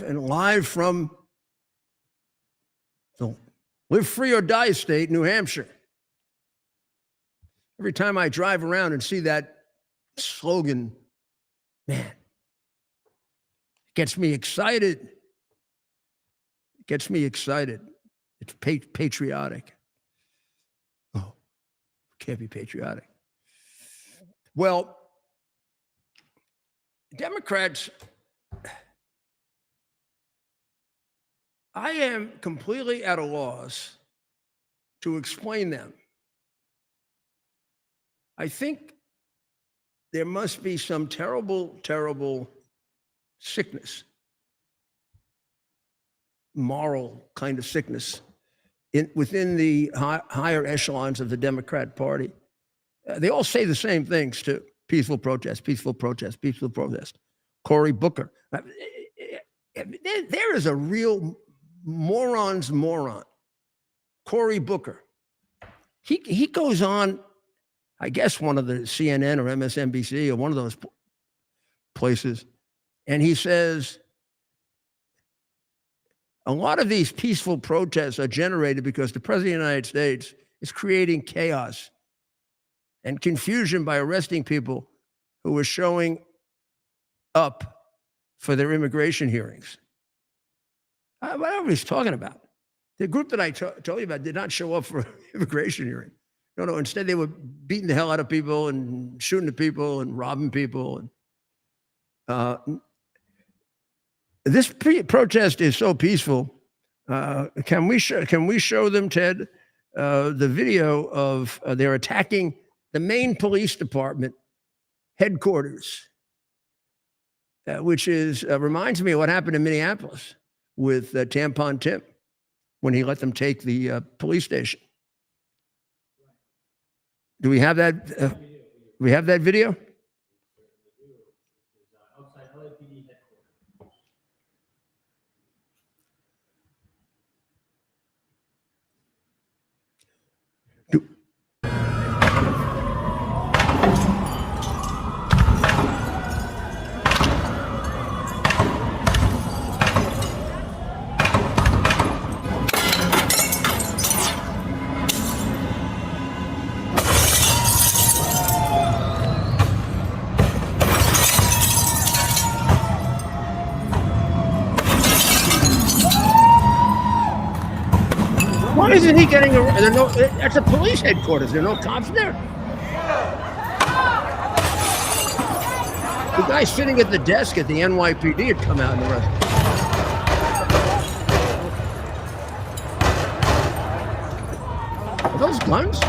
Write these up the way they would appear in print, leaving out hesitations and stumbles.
and live from the Live Free or Die state, New Hampshire. Every time I drive around and see that slogan, man, it gets me excited. It gets me excited. It's patriotic. Oh, can't be patriotic. Well, Democrats, I am completely at a loss to explain them. I think there must be some terrible, terrible sickness, moral kind of sickness within the higher echelons of the Democrat Party. They all say the same things too. Peaceful protest, peaceful protest, peaceful protest. Cory Booker. There is a real moron's moron. Cory Booker. He goes on, I guess one of the CNN or MSNBC or one of those places, and he says, a lot of these peaceful protests are generated because the President of the United States is creating chaos and confusion by arresting people who are showing up for their immigration hearings. Whatever he's talking about. The group that I told you about did not show up for an immigration hearing. No, instead they were beating the hell out of people and shooting at people and robbing people. And this protest is so peaceful. Can we show them, Ted, the video of they're attacking the main police department headquarters, which reminds me of what happened in Minneapolis with Tampon Tim when he let them take the police station. Do we have that? We have that video? Why isn't he getting that's a police headquarters. There are no cops there. The guy sitting at the desk at the NYPD had come out and arrested him. Are those guns?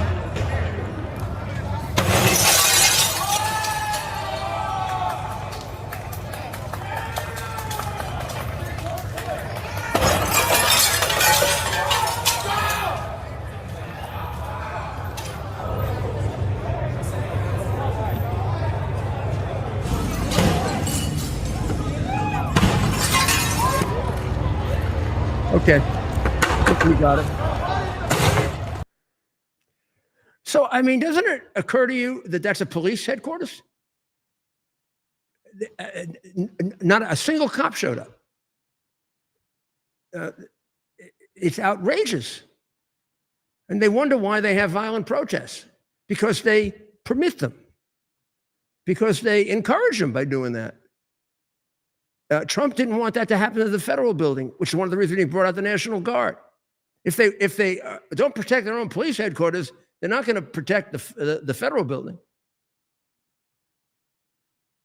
Okay, we got it. So, I mean, doesn't it occur to you that that's a police headquarters? Not a single cop showed up. It's outrageous. And they wonder why they have violent protests, because they permit them, because they encourage them by doing that. Trump didn't want that to happen to the federal building, which is one of the reasons he brought out the National Guard. If they don't protect their own police headquarters, they're not going to protect the federal building.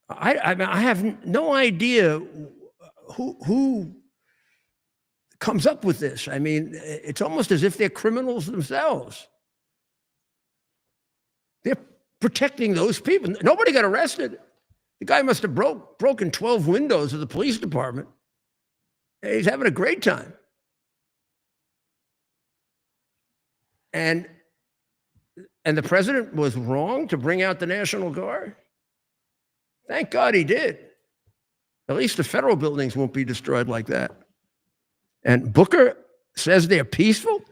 I have no idea who comes up with this. I mean, it's almost as if they're criminals themselves. They're protecting those people. Nobody got arrested. The guy must have broken 12 windows of the police department. He's having a great time. And the president was wrong to bring out the National Guard. Thank God he did. At least the federal buildings won't be destroyed like that. And Booker says they're peaceful.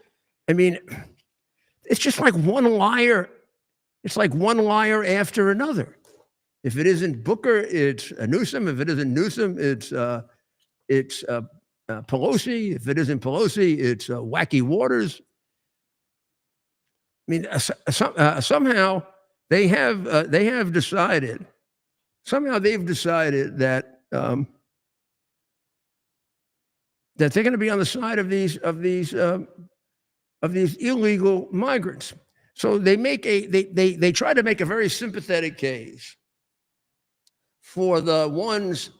I mean, it's just like one liar. It's like one liar after another. If it isn't Booker, it's Newsom. If it isn't Newsom, it's it's Pelosi. If it isn't Pelosi, it's Wacky Waters. I mean, somehow they have decided. Somehow they've decided that that they're going to be on the side of these illegal migrants. So they try to make a very sympathetic case for the ones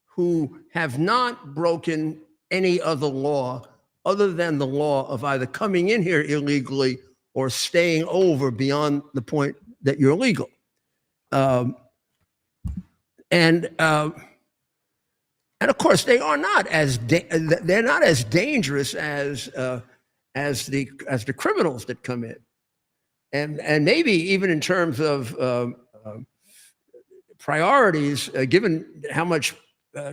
who have not broken any other law other than the law of either coming in here illegally or staying over beyond the point that you're legal. And of course, they are not as they're not as dangerous as the criminals that come in, and maybe even in terms of priorities, given how much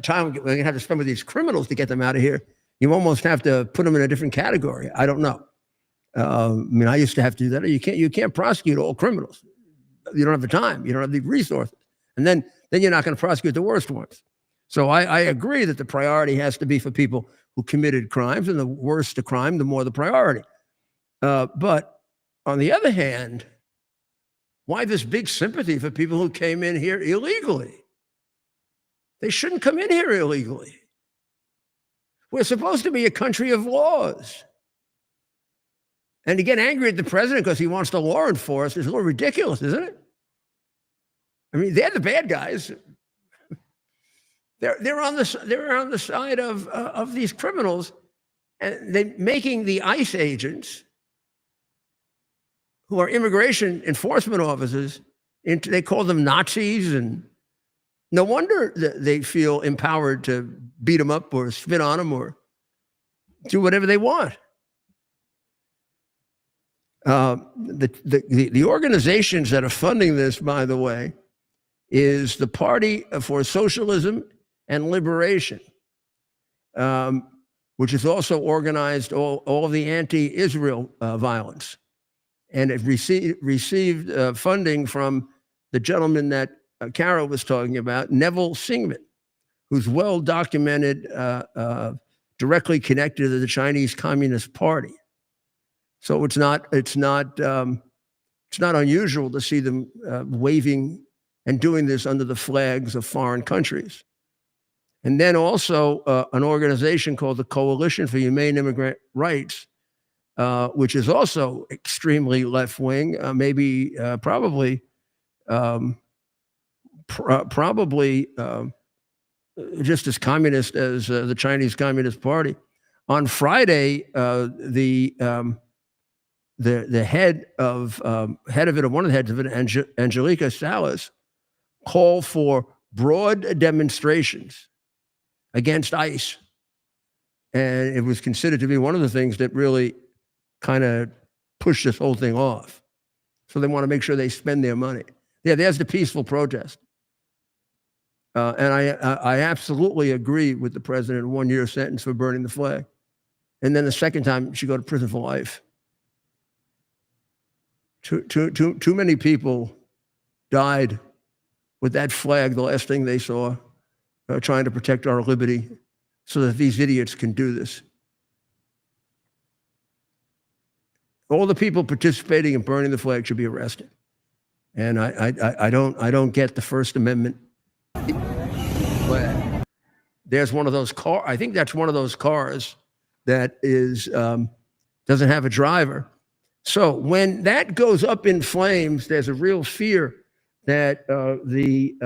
time we're going to have to spend with these criminals to get them out of here, you almost have to put them in a different category. I don't know. I mean, I used to have to do that. You can't prosecute all criminals. You don't have the time. You don't have the resources, and then you're not going to prosecute the worst ones. So I agree that the priority has to be for people who committed crimes, and the worse the crime, the more the priority. But on the other hand, why this big sympathy for people who came in here illegally? They shouldn't come in here illegally. We're supposed to be a country of laws. And to get angry at the president because he wants the law enforced is a little ridiculous, isn't it? I mean, they're the bad guys. They're on the side of these criminals, and they're making the ICE agents, who are immigration enforcement officers, they call them Nazis, and no wonder that they feel empowered to beat them up or spit on them or do whatever they want. The organizations that are funding this, by the way, is the Party for Socialism and Liberation, which has also organized all of the anti-Israel violence. And it received funding from the gentleman that Carol was talking about, Neville Singman, who's well documented, directly connected to the Chinese Communist Party. So it's not unusual to see them waving and doing this under the flags of foreign countries. And then also an organization called the Coalition for Humane Immigrant Rights, which is also extremely left-wing, probably just as communist as the Chinese Communist Party. On Friday, the head of it, or one of the heads of it, Angelica Salas, called for broad demonstrations against ICE. And it was considered to be one of the things that really kind of pushed this whole thing off. So they want to make sure they spend their money. Yeah, there's the peaceful protest. And I absolutely agree with the president, 1-year sentence for burning the flag. And then the second time, she go to prison for life. Too many people died with that flag, the last thing they saw, trying to protect our liberty so that these idiots can do this. All the people participating in burning the flag should be arrested. And I don't get the First Amendment flag. There's one of those cars. I think that's one of those cars that is doesn't have a driver. So when that goes up in flames, there's a real fear that the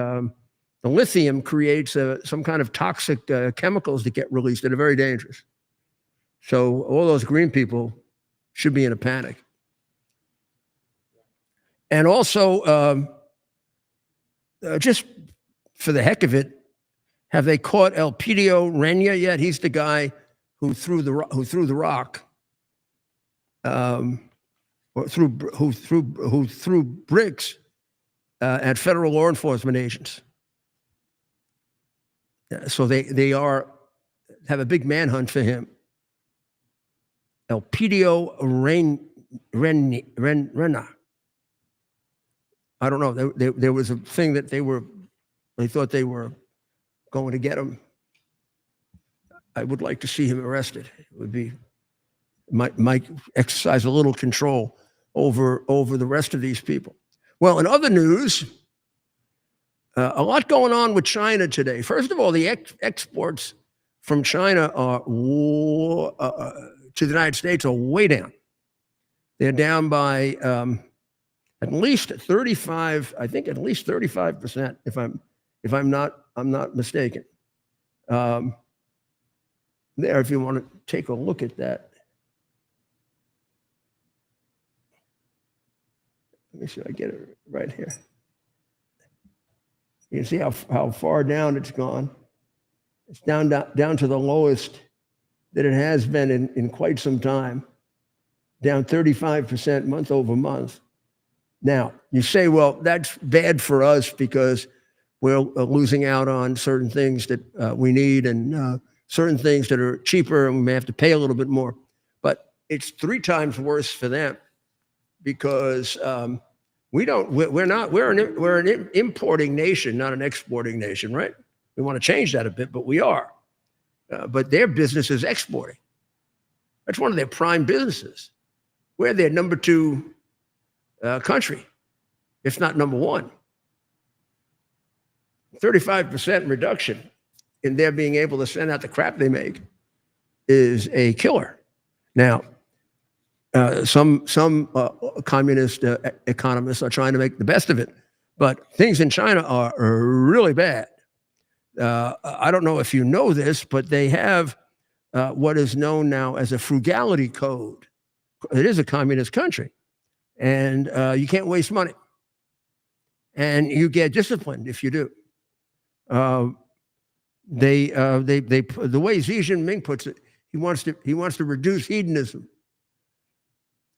lithium creates some kind of toxic chemicals that get released that are very dangerous. So all those green people should be in a panic. And also, just for the heck of it, have they caught Elpidio Renya yet? He's the guy who threw the rock, or who threw bricks at federal law enforcement agents. So they have a big manhunt for him. Elpidio Renya. I don't know. There was a thing that they thought they were going to get him. I would like to see him arrested. It would be might exercise a little control over the rest of these people. Well, in other news, a lot going on with China today. First of all, the exports from China are to the United States are way down. They're down by at least 35. I think at least 35%, if I'm not mistaken. There, if you want to take a look at that. Let me see if I get it right here. You can see how far down it's gone. It's down to the lowest that it has been in quite some time, down 35% month over month. Now, you say, well, that's bad for us because we're losing out on certain things that we need and certain things that are cheaper and we may have to pay a little bit more. But it's 3 times worse for them because we're an importing nation, not an exporting nation, right? We want to change that a bit, but we are. But their business is exporting. That's one of their prime businesses. We're their number 2 country, if not number 1. 35% reduction in their being able to send out the crap they make is a killer. Now, some communist economists are trying to make the best of it, but things in China are really bad. I don't know if you know this, but they have what is known now as a frugality code. It is a communist country, and you can't waste money, and you get disciplined if you do. The way Xi Jinping puts it, he wants to reduce hedonism.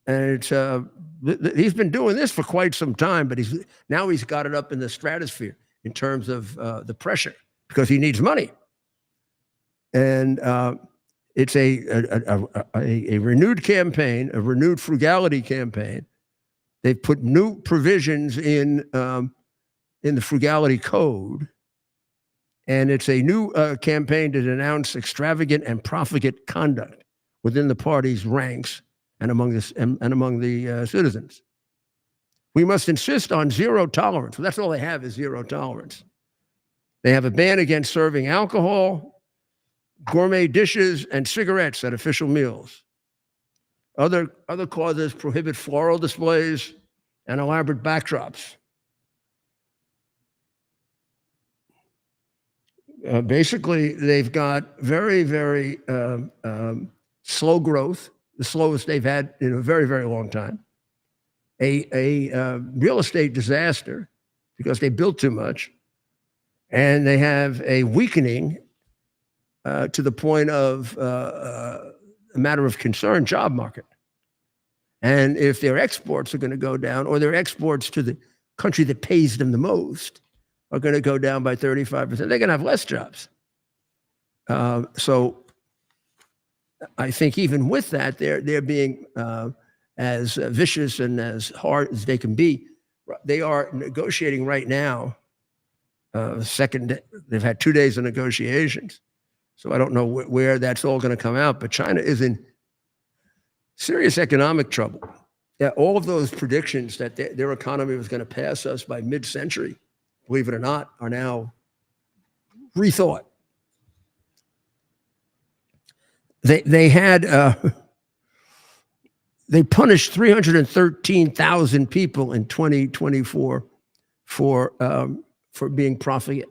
And it's he's been doing this for quite some time, but he's got it up in the stratosphere in terms of the pressure because he needs money. And it's a renewed campaign, a renewed frugality campaign. They've put new provisions in the frugality code, and it's a new campaign to denounce extravagant and profligate conduct within the party's ranks and among the citizens. We must insist on zero tolerance. Well, that's all they have is zero tolerance. They have a ban against serving alcohol, gourmet dishes, and cigarettes at official meals. Other causes prohibit floral displays and elaborate backdrops. Basically, they've got very, very slow growth, the slowest they've had in a very, very long time. A real estate disaster because they built too much. And they have a weakening to the point of a matter of concern job market. And if their exports are going to go down, or their exports to the country that pays them the most are going to go down by 35%, they're going to have less jobs. So I think even with that, they're being as vicious and as hard as they can be. They are negotiating right now. They've had 2 days of negotiations. So I don't know where that's all going to come out, but China is in serious economic trouble. Yeah, all of those predictions that their economy was going to pass us by mid-century, believe it or not, are now rethought. They punished 313,000 people in 2024 for being profligate.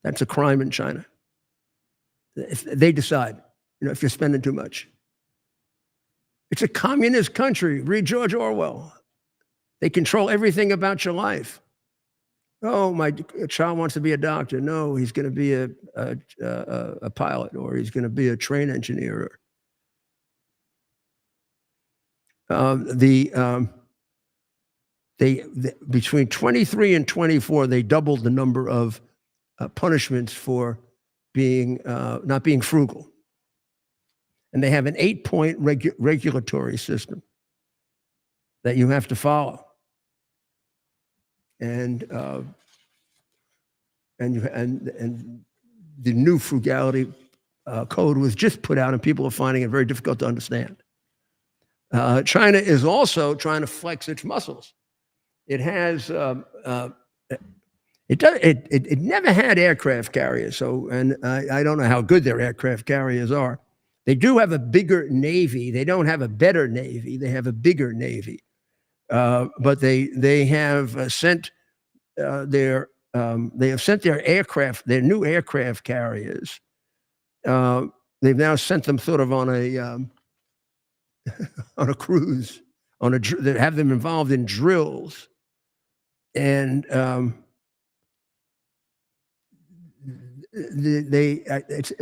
That's a crime in China. If they decide, if you're spending too much. It's a communist country. Read George Orwell. They control everything about your life. Oh, my child wants to be a doctor. No, he's going to be a pilot, or he's going to be a train engineer. Between 23 and 24, they doubled the number of punishments for not being frugal. And they have an 8-point regulatory system that you have to follow. And the new frugality code was just put out, and people are finding it very difficult to understand. China is also trying to flex its muscles. It has it never had aircraft carriers, and I don't know how good their aircraft carriers are. They do have a bigger Navy. They don't have a better Navy. They have a bigger Navy. But they have sent their aircraft, their new aircraft carriers. They've now sent them sort of on a on a cruise, they have them involved in drills, and they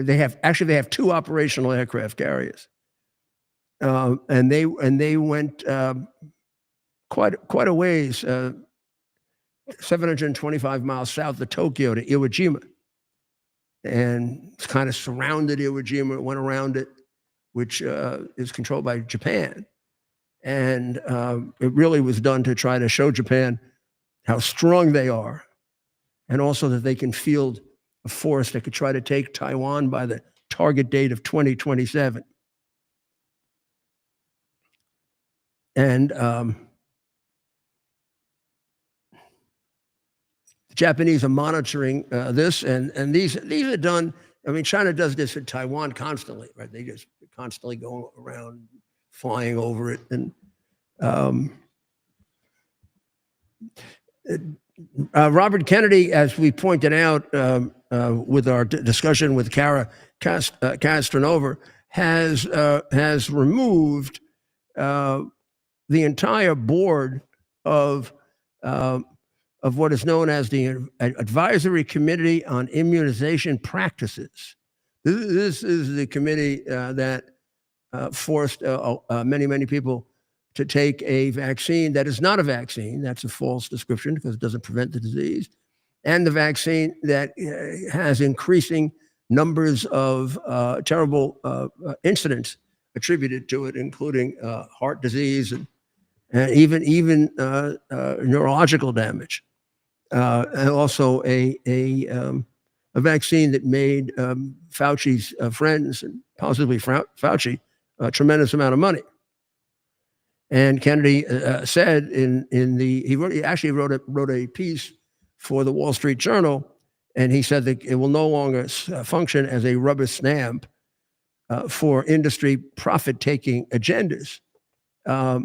have two operational aircraft carriers, and they went quite a ways, 725 miles south of Tokyo to Iwo Jima, and kind of surrounded Iwo Jima, went around it, which is controlled by Japan. And it really was done to try to show Japan how strong they are, and also that they can field a force that could try to take Taiwan by the target date of 2027. And the Japanese are monitoring this, and these are done. I mean, China does this in Taiwan constantly, right? They just constantly go around flying over it. And Robert Kennedy, as we pointed out with our discussion with Kara Castronova, has removed the entire board of what is known as the Advisory Committee on Immunization Practices. This is the committee that forced many people to take a vaccine that is not a vaccine. That's a false description because it doesn't prevent the disease. And the vaccine that has increasing numbers of terrible incidents attributed to it, including heart disease and even neurological damage. And also a vaccine that made Fauci's friends, and possibly Fauci, a tremendous amount of money. And Kennedy said he actually wrote a piece for the Wall Street Journal, and he said that it will no longer function as a rubber stamp for industry profit-taking agendas. Of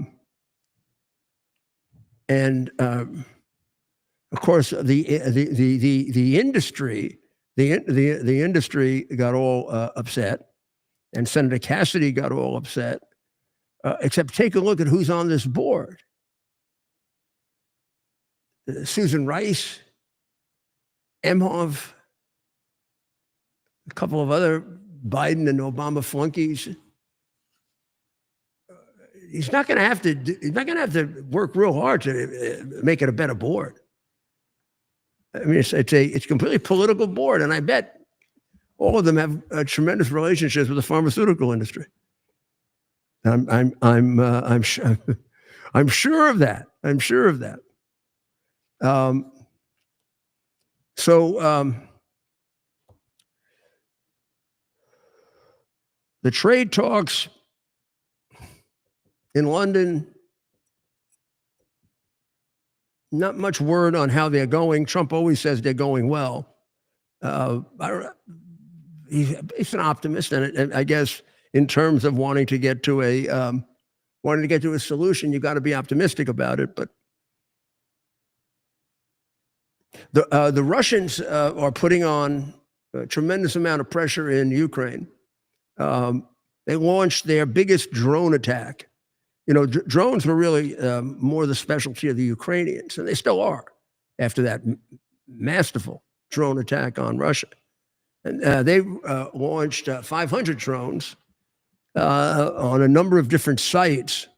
course, the industry got all upset, and Senator Cassidy got all upset. Except take a look at who's on this board: Susan Rice, Emhoff, a couple of other Biden and Obama flunkies. He's not going to have to work real hard to make it a better board. I mean, it's a completely political board, and I bet all of them have tremendous relationships with the pharmaceutical industry. I'm sure of that. I'm sure of that. The trade talks in London, not much word on how they're going. Trump always says they're going well. He's an optimist, and I guess in terms of wanting to get to a solution, you got to be optimistic about it. But the Russians are putting on a tremendous amount of pressure in Ukraine. They launched their biggest drone attack. You know, drones were really more the specialty of the Ukrainians, and they still are after that masterful drone attack on Russia. And they launched 500 drones on a number of different sites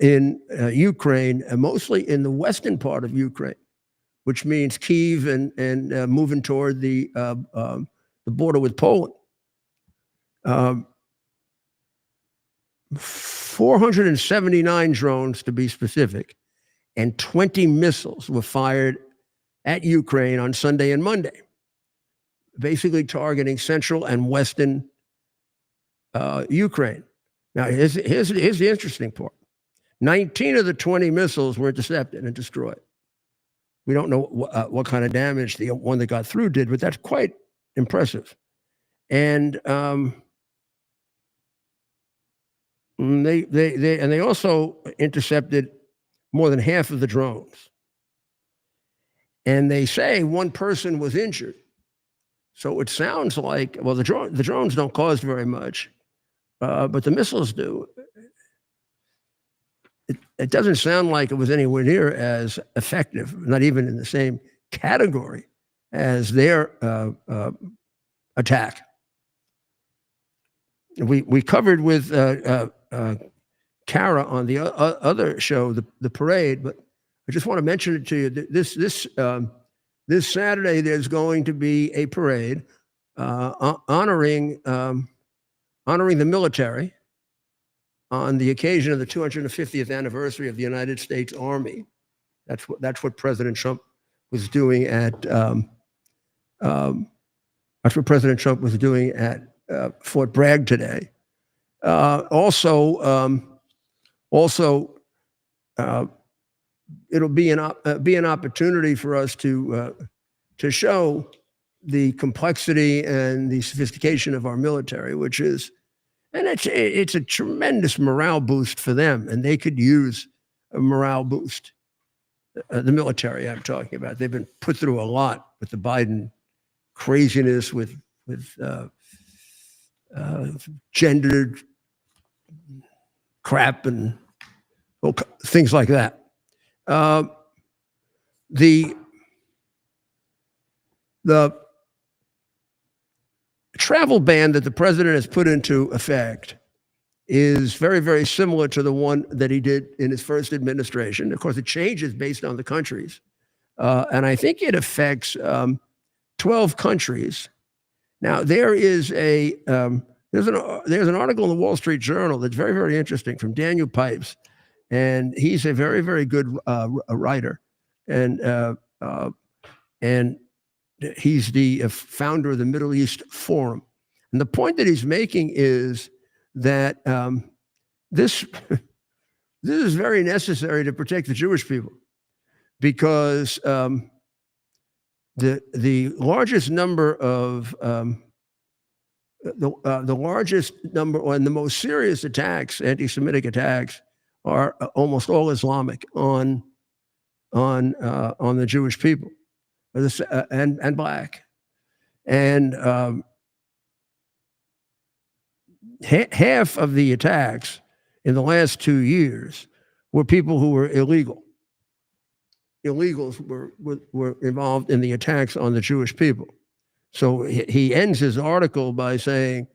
in Ukraine, and mostly in the western part of Ukraine, which means Kyiv and moving toward the border with Poland. 479 drones, to be specific, and 20 missiles were fired at Ukraine on Sunday and Monday. basically targeting central and western Ukraine. Now, here's the interesting part. 19 of the 20 missiles were intercepted and destroyed. We don't know what kind of damage the one that got through did, but that's quite impressive. And they also intercepted more than half of the drones. And they say one person was injured. So it sounds like, well, the drones don't cost very much, but the missiles do. It doesn't sound like it was anywhere near as effective, not even in the same category as their attack. We covered with Kara on the other show, the parade, but I just want to mention it to you. This Saturday, there's going to be a parade honoring the military on the occasion of the 250th anniversary of the United States Army. That's what President Trump was doing at Fort Bragg today. Also, it'll be an opportunity for us to show the complexity and the sophistication of our military, which is, and it's a tremendous morale boost for them, and they could use a morale boost. The military I'm talking about, they've been put through a lot with the Biden craziness, with gendered crap and things like that. The travel ban that the president has put into effect is very, very similar to the one that he did in his first administration. Of course, it changes based on the countries. And I think it affects 12 countries. Now, there's an article in the Wall Street Journal that's very, very interesting from Daniel Pipes. And he's a very, very good writer. And he's the founder of the Middle East Forum. And the point that he's making is that this is very necessary to protect the Jewish people, because the largest number of the largest number and the most serious attacks, anti-Semitic attacks, are almost all Islamic on the Jewish people, and black, and half of the attacks in the last 2 years were people who were illegal. Illegals were involved in the attacks on the Jewish people. So he ends his article by saying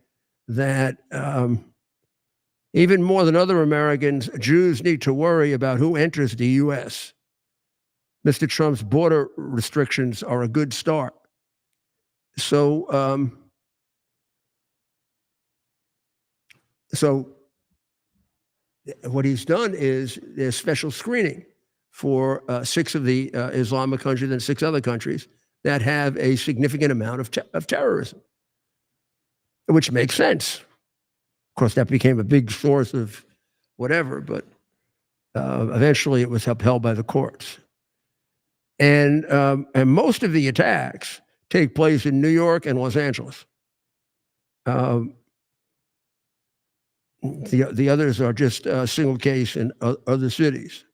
that even more than other Americans, Jews need to worry about who enters the U.S. Mr. Trump's border restrictions are a good start. So what he's done is there's special screening for 6 of the Islamic countries and 6 other countries that have a significant amount of terrorism, which makes sense. Of course, that became a big source of whatever, but eventually it was upheld by the courts. And most of the attacks take place in New York and Los Angeles. The others are just single case in other cities.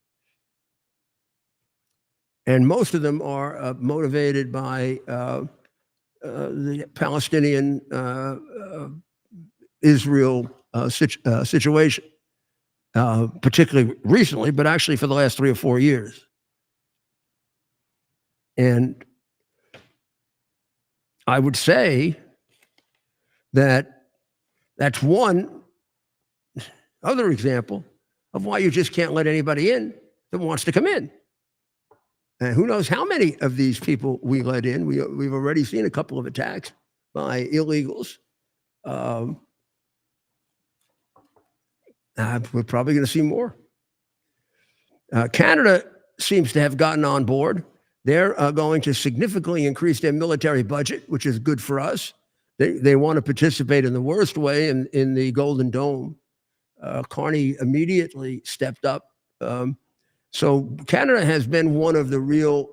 And most of them are motivated by the Palestinian Israel situation, particularly recently, but actually for the last 3 or 4 years. And I would say that that's one other example of why you just can't let anybody in that wants to come in. And who knows how many of these people we let in. We've already seen a couple of attacks by illegals. We're probably going to see more. Canada seems to have gotten on board. They're going to significantly increase their military budget, which is good for us. They want to participate in the worst way in the Golden Dome. Carney immediately stepped up. So Canada has been one of the real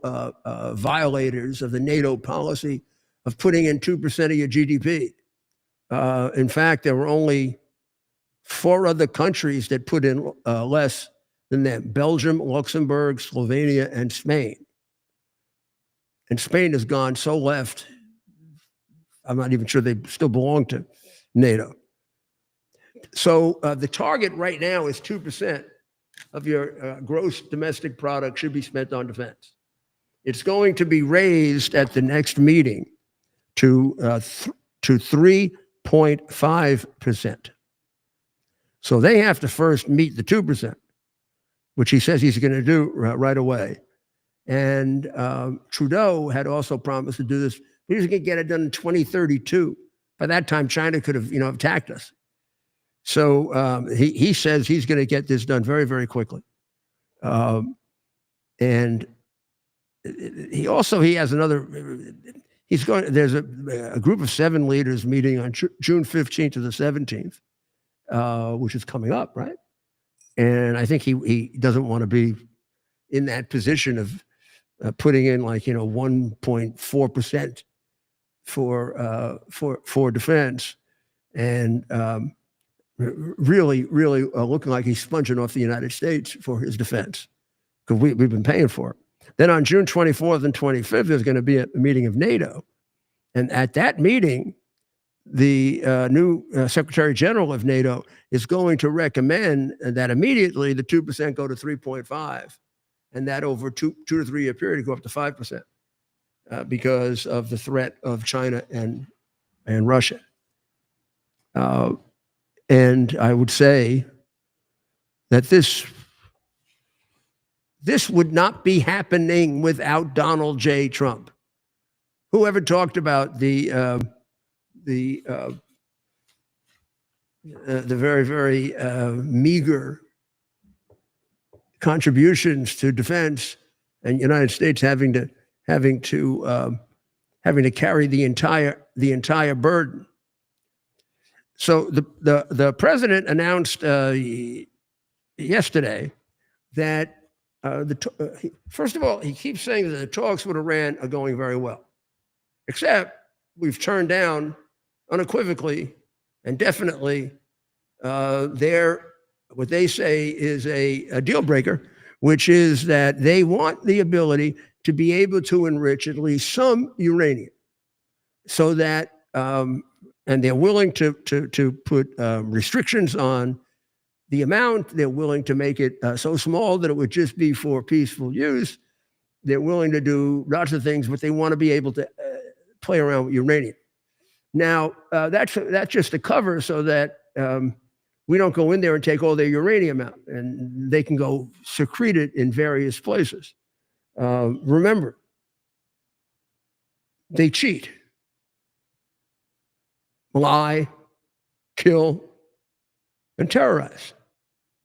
violators of the NATO policy of putting in 2% of your GDP. In fact, there were only 4 other countries that put in less than them: Belgium, Luxembourg, Slovenia, and Spain. And Spain has gone so left, I'm not even sure they still belong to NATO. So the target right now is 2% of your gross domestic product should be spent on defense. It's going to be raised at the next meeting to 3.5%. So they have to first meet the 2%, which he says he's going to do right away. And Trudeau had also promised to do this. He was going to get it done in 2032. By that time, China could have, attacked us. So he says he's going to get this done very, very quickly. And he has another. There's a group of 7 leaders meeting on June 15th to the 17th, which is coming up, right? And I think he doesn't want to be in that position of putting in 1.4% for defense, and really looking like he's sponging off the United States for his defense, because we've been paying for it. Then on June 24th and 25th, there's going to be a meeting of NATO, and at that meeting, the new Secretary General of NATO is going to recommend that immediately the 2% go to 3.5%. And that over 2 to 3 year period go up to 5%, because of the threat of China and Russia. And I would say that this would not be happening without Donald J. Trump. Whoever talked about the very, very meager contributions to defense, and United States having to carry the entire burden. So the president announced yesterday that first of all, he keeps saying that the talks with Iran are going very well, except we've turned down unequivocally and definitely what they say is a deal breaker, which is that they want the ability to be able to enrich at least some uranium, so that and they're willing to put restrictions on the amount. They're willing to make it so small that it would just be for peaceful use. They're willing to do lots of things, but they want to be able to play around with uranium. Now, that's just a cover so that we don't go in there and take all their uranium out, and they can go secrete it in various places. Remember, they cheat, lie, kill, and terrorize.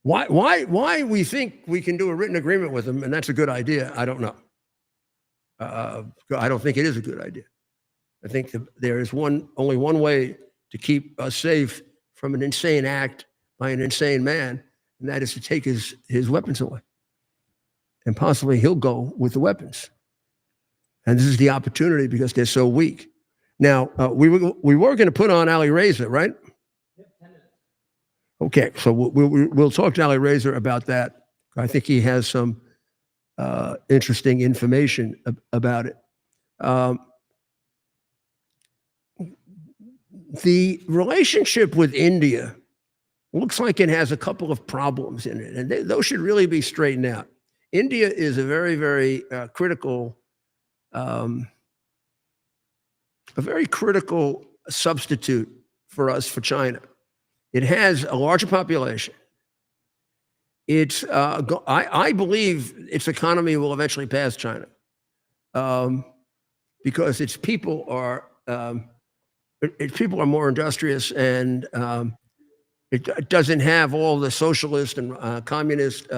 Why we think we can do a written agreement with them, and that's a good idea, I don't know. I don't think it is a good idea. I think there is only one way to keep us safe from an insane act by an insane man, and that is to take his weapons away. And possibly he'll go with the weapons. And this is the opportunity because they're so weak. Now, we were going to put on Ali Reza, right? Okay, so we'll talk to Ali Reza about that. I think he has some interesting information about it. The relationship with India looks like it has a couple of problems in it, and those should really be straightened out. India is a very, very critical substitute for us, for China. It has a larger population. It's I believe its economy will eventually pass China, because its people are more industrious, and it doesn't have all the socialist and communist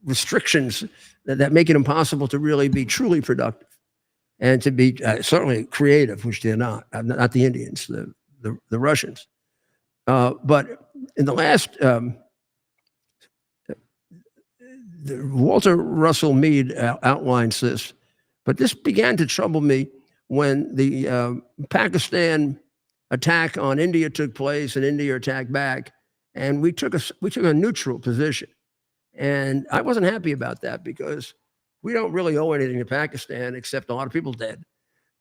restrictions that make it impossible to really be truly productive and to be certainly creative, which they're not the Indians, the Russians. But in the last, Walter Russell Mead outlines this, but this began to trouble me when the Pakistan attack on India took place and India attacked back, and we took a neutral position. And I wasn't happy about that because we don't really owe anything to Pakistan except a lot of people dead,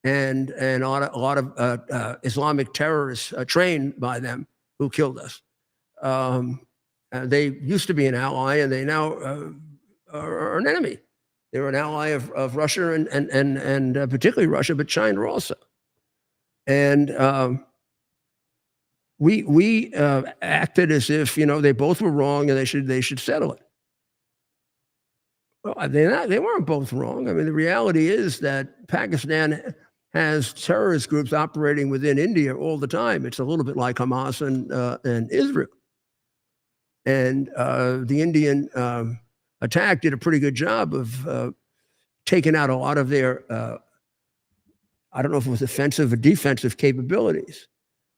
and a lot of Islamic terrorists trained by them who killed us. They used to be an ally, and they now are an enemy. They're an ally of Russia and particularly Russia, but China also. And we acted as if they both were wrong and they should settle it. Well, they weren't both wrong. I mean, the reality is that Pakistan has terrorist groups operating within India all the time. It's a little bit like Hamas and Israel. And the Indian attack did a pretty good job of taking out a lot of their, I don't know if it was offensive or defensive capabilities.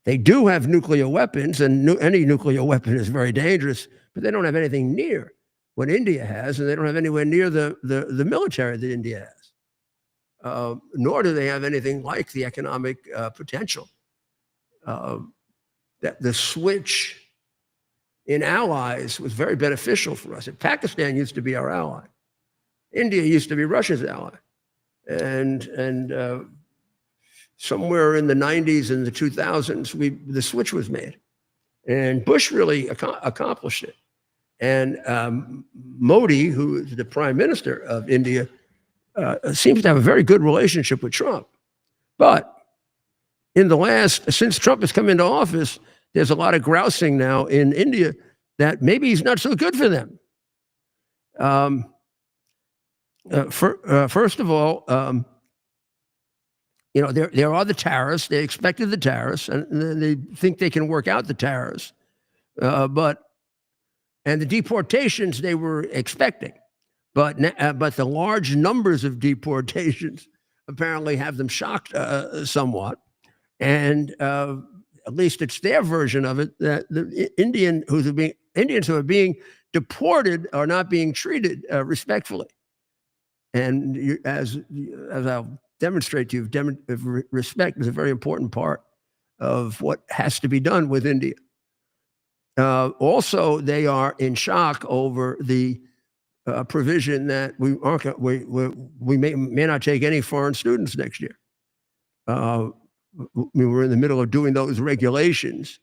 They do have nuclear weapons, and any nuclear weapon is very dangerous, but they don't have anything near what India has, and they don't have anywhere near the military that India has. Nor do they have anything like the economic potential. That the switch in allies was very beneficial for us. Pakistan used to be our ally. India used to be Russia's ally. And somewhere in the 90s and the 2000s, the switch was made. And Bush really accomplished it. And Modi, who is the prime minister of India, seems to have a very good relationship with Trump. But since Trump has come into office, there's a lot of grousing now in India that maybe he's not so good for them. First of all, there are the tariffs. They expected the tariffs, and they think they can work out the tariffs. And the deportations they were expecting, but the large numbers of deportations apparently have them shocked somewhat. And at least it's their version of it, that the Indians who are being deported are not being treated respectfully. And as I'll demonstrate to you, respect is a very important part of what has to be done with India. Also, they are in shock over the provision that we may not take any foreign students next year. We were in the middle of doing those regulations,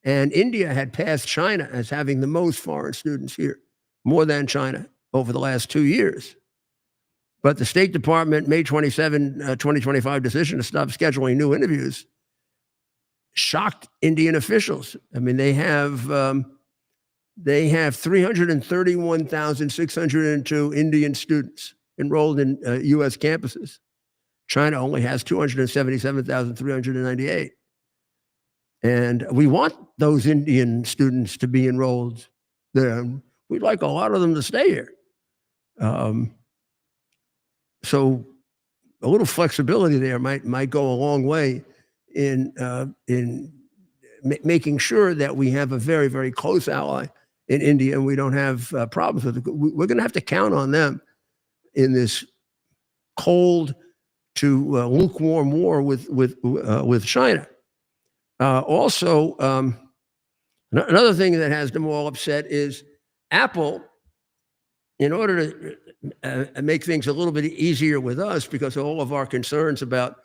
and India had passed China as having the most foreign students here, more than China over the last 2 years. But the State Department May 27, 2025 decision to stop scheduling new interviews shocked Indian officials. I mean, they have 331,602 Indian students enrolled in U.S. campuses. China only has 277,398. And we want those Indian students to be enrolled there. We'd like a lot of them to stay here. So a little flexibility there might go a long way in making sure that we have a very, very close ally in India and we don't have problems with it. We're going to have to count on them in this cold to lukewarm war with China. Also, another thing that has them all upset is Apple, in order to make things a little bit easier with us because of all of our concerns about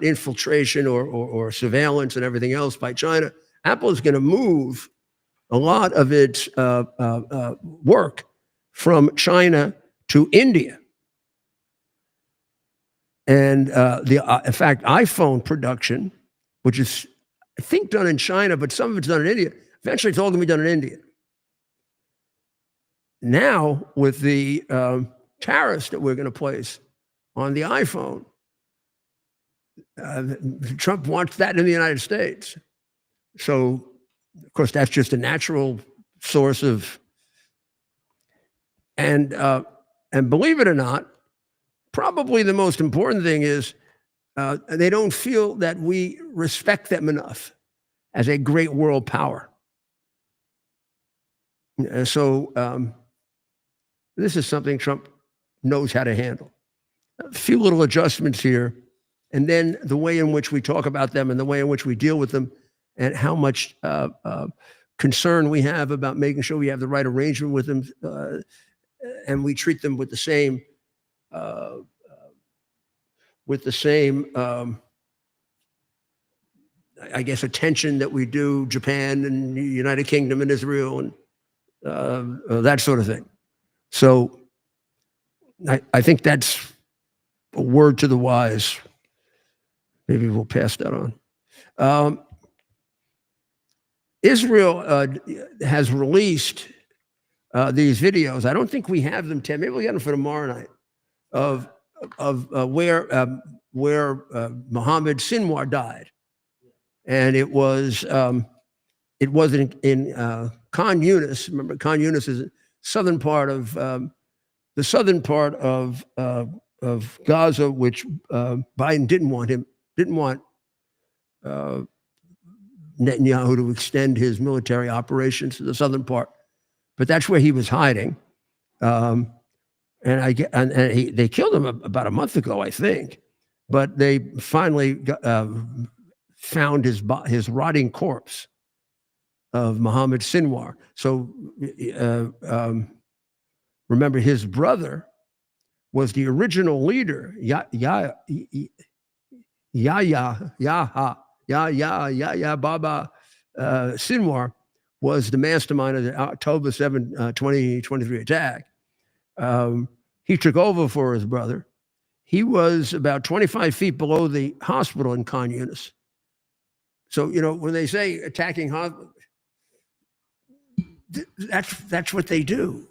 infiltration or surveillance and everything else by China, Apple is going to move a lot of its work from China to India. And in fact, iPhone production, which is, I think, done in China, but some of it's done in India, eventually it's all going to be done in India. Now, with the tariffs that we're going to place on the iPhone, Trump wants that in the United States. So, of course, that's just a natural source of And believe it or not, probably the most important thing is they don't feel that we respect them enough as a great world power. So this is something Trump knows how to handle. A few little adjustments here, and then the way in which we talk about them and the way in which we deal with them, and how much concern we have about making sure we have the right arrangement with them, and we treat them with the same I guess, attention that we do Japan and the United Kingdom and Israel and that sort of thing. So I think that's a word to the wise. Maybe we'll pass that on. Israel has released these videos. I don't think we have them, Ted. Maybe we'll get them for tomorrow night, of where Mohammed Sinwar died. And it was in Khan Yunis. Remember, Khan Yunis is southern part of the southern part of Gaza, which Biden didn't want Netanyahu to extend his military operations to the southern part, but that's where he was hiding. And they killed him about a month ago, I think. But they finally found his rotting corpse of Mohammed Sinwar. So remember, his brother was the original leader. Yahya Baba Sinwar was the mastermind of the October 7, 2023 attack. He took over for his brother. He was about 25 feet below the hospital in Khan Yunis. So, when they say attacking hospitals, that's what they do.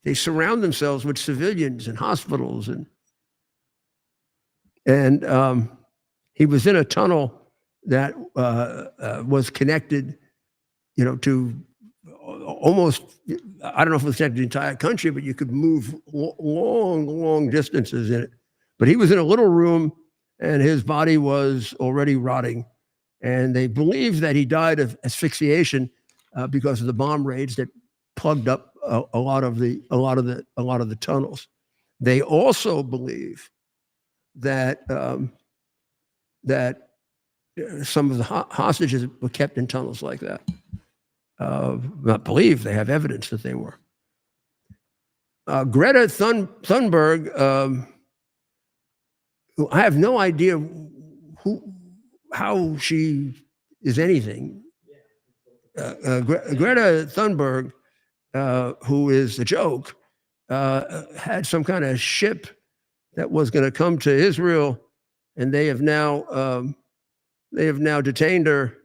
They surround themselves with civilians and hospitals, and he was in a tunnel that was connected, to almost, I don't know if it was connected to the entire country, but you could move long distances in it. But he was in a little room, and his body was already rotting, and they believe that he died of asphyxiation because of the bomb raids that plugged up a lot of the tunnels. They also believe that some of the hostages were kept in tunnels like that. Not believe, they have evidence that they were. Greta Thunberg, I have no idea how she is anything. Greta Thunberg, who is a joke, had some kind of ship that was going to come to Israel, and they have now detained her,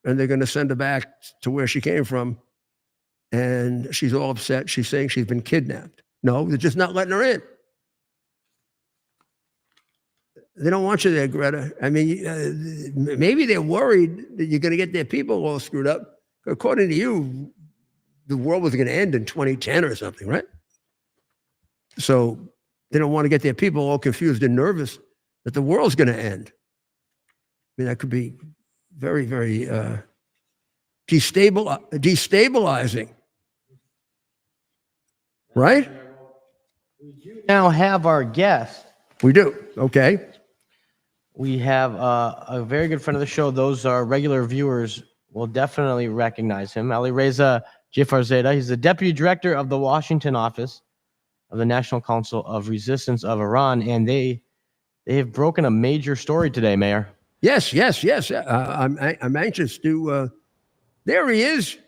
and they're going to send her back to where she came from. And she's all upset. She's saying she's been kidnapped. No, they're just not letting her in. They don't want you there, Greta. I mean, maybe they're worried that you're going to get their people all screwed up. According to you, the world was going to end in 2010 or something, right? So they don't want to get their people all confused and nervous that the world's going to end. I mean, that could be very, very destabilizing. Right? We do now have our guest. We do. Okay. We have a very good friend of the show. Those are regular viewers will definitely recognize him. Alireza Jafarzadeh. He's the deputy director of the Washington office of the National Council of Resistance of Iran, and they have broken a major story today, Mayor. Yes. I'm anxious to. There he is.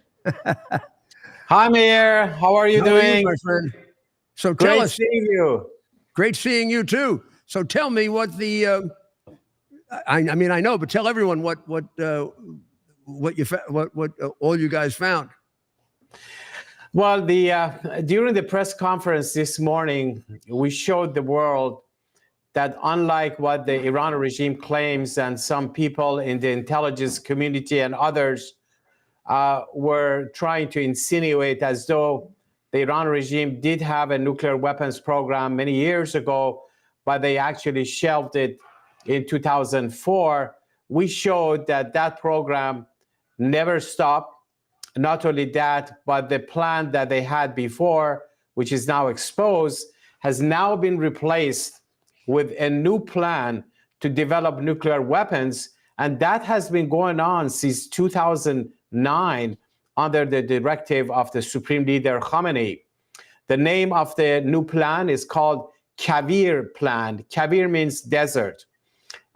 Hi, Mayor. How are you doing? My friend? So tell Great us. seeing you. Great seeing you too. So tell me what the. I mean, I know, but tell everyone what all you guys found. Well, during the press conference this morning, we showed the world that unlike what the Iran regime claims and some people in the intelligence community and others were trying to insinuate as though the Iran regime did have a nuclear weapons program many years ago, but they actually shelved it in 2004. We showed that that program never stopped. Not only that, but the plan that they had before, which is now exposed, has now been replaced with a new plan to develop nuclear weapons. And that has been going on since 2009 under the directive of the Supreme Leader Khamenei. The name of the new plan is called Covert Plan. Covert means desert.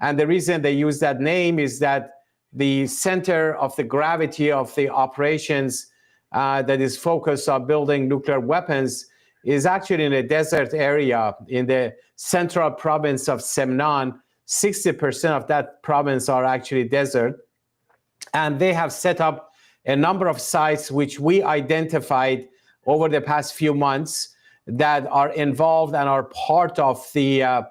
And the reason they use that name is that the center of the gravity of the operations that is focused on building nuclear weapons is actually in a desert area in the central province of Semnan. 60% of that province are actually desert. And they have set up a number of sites which we identified over the past few months that are involved and are part of the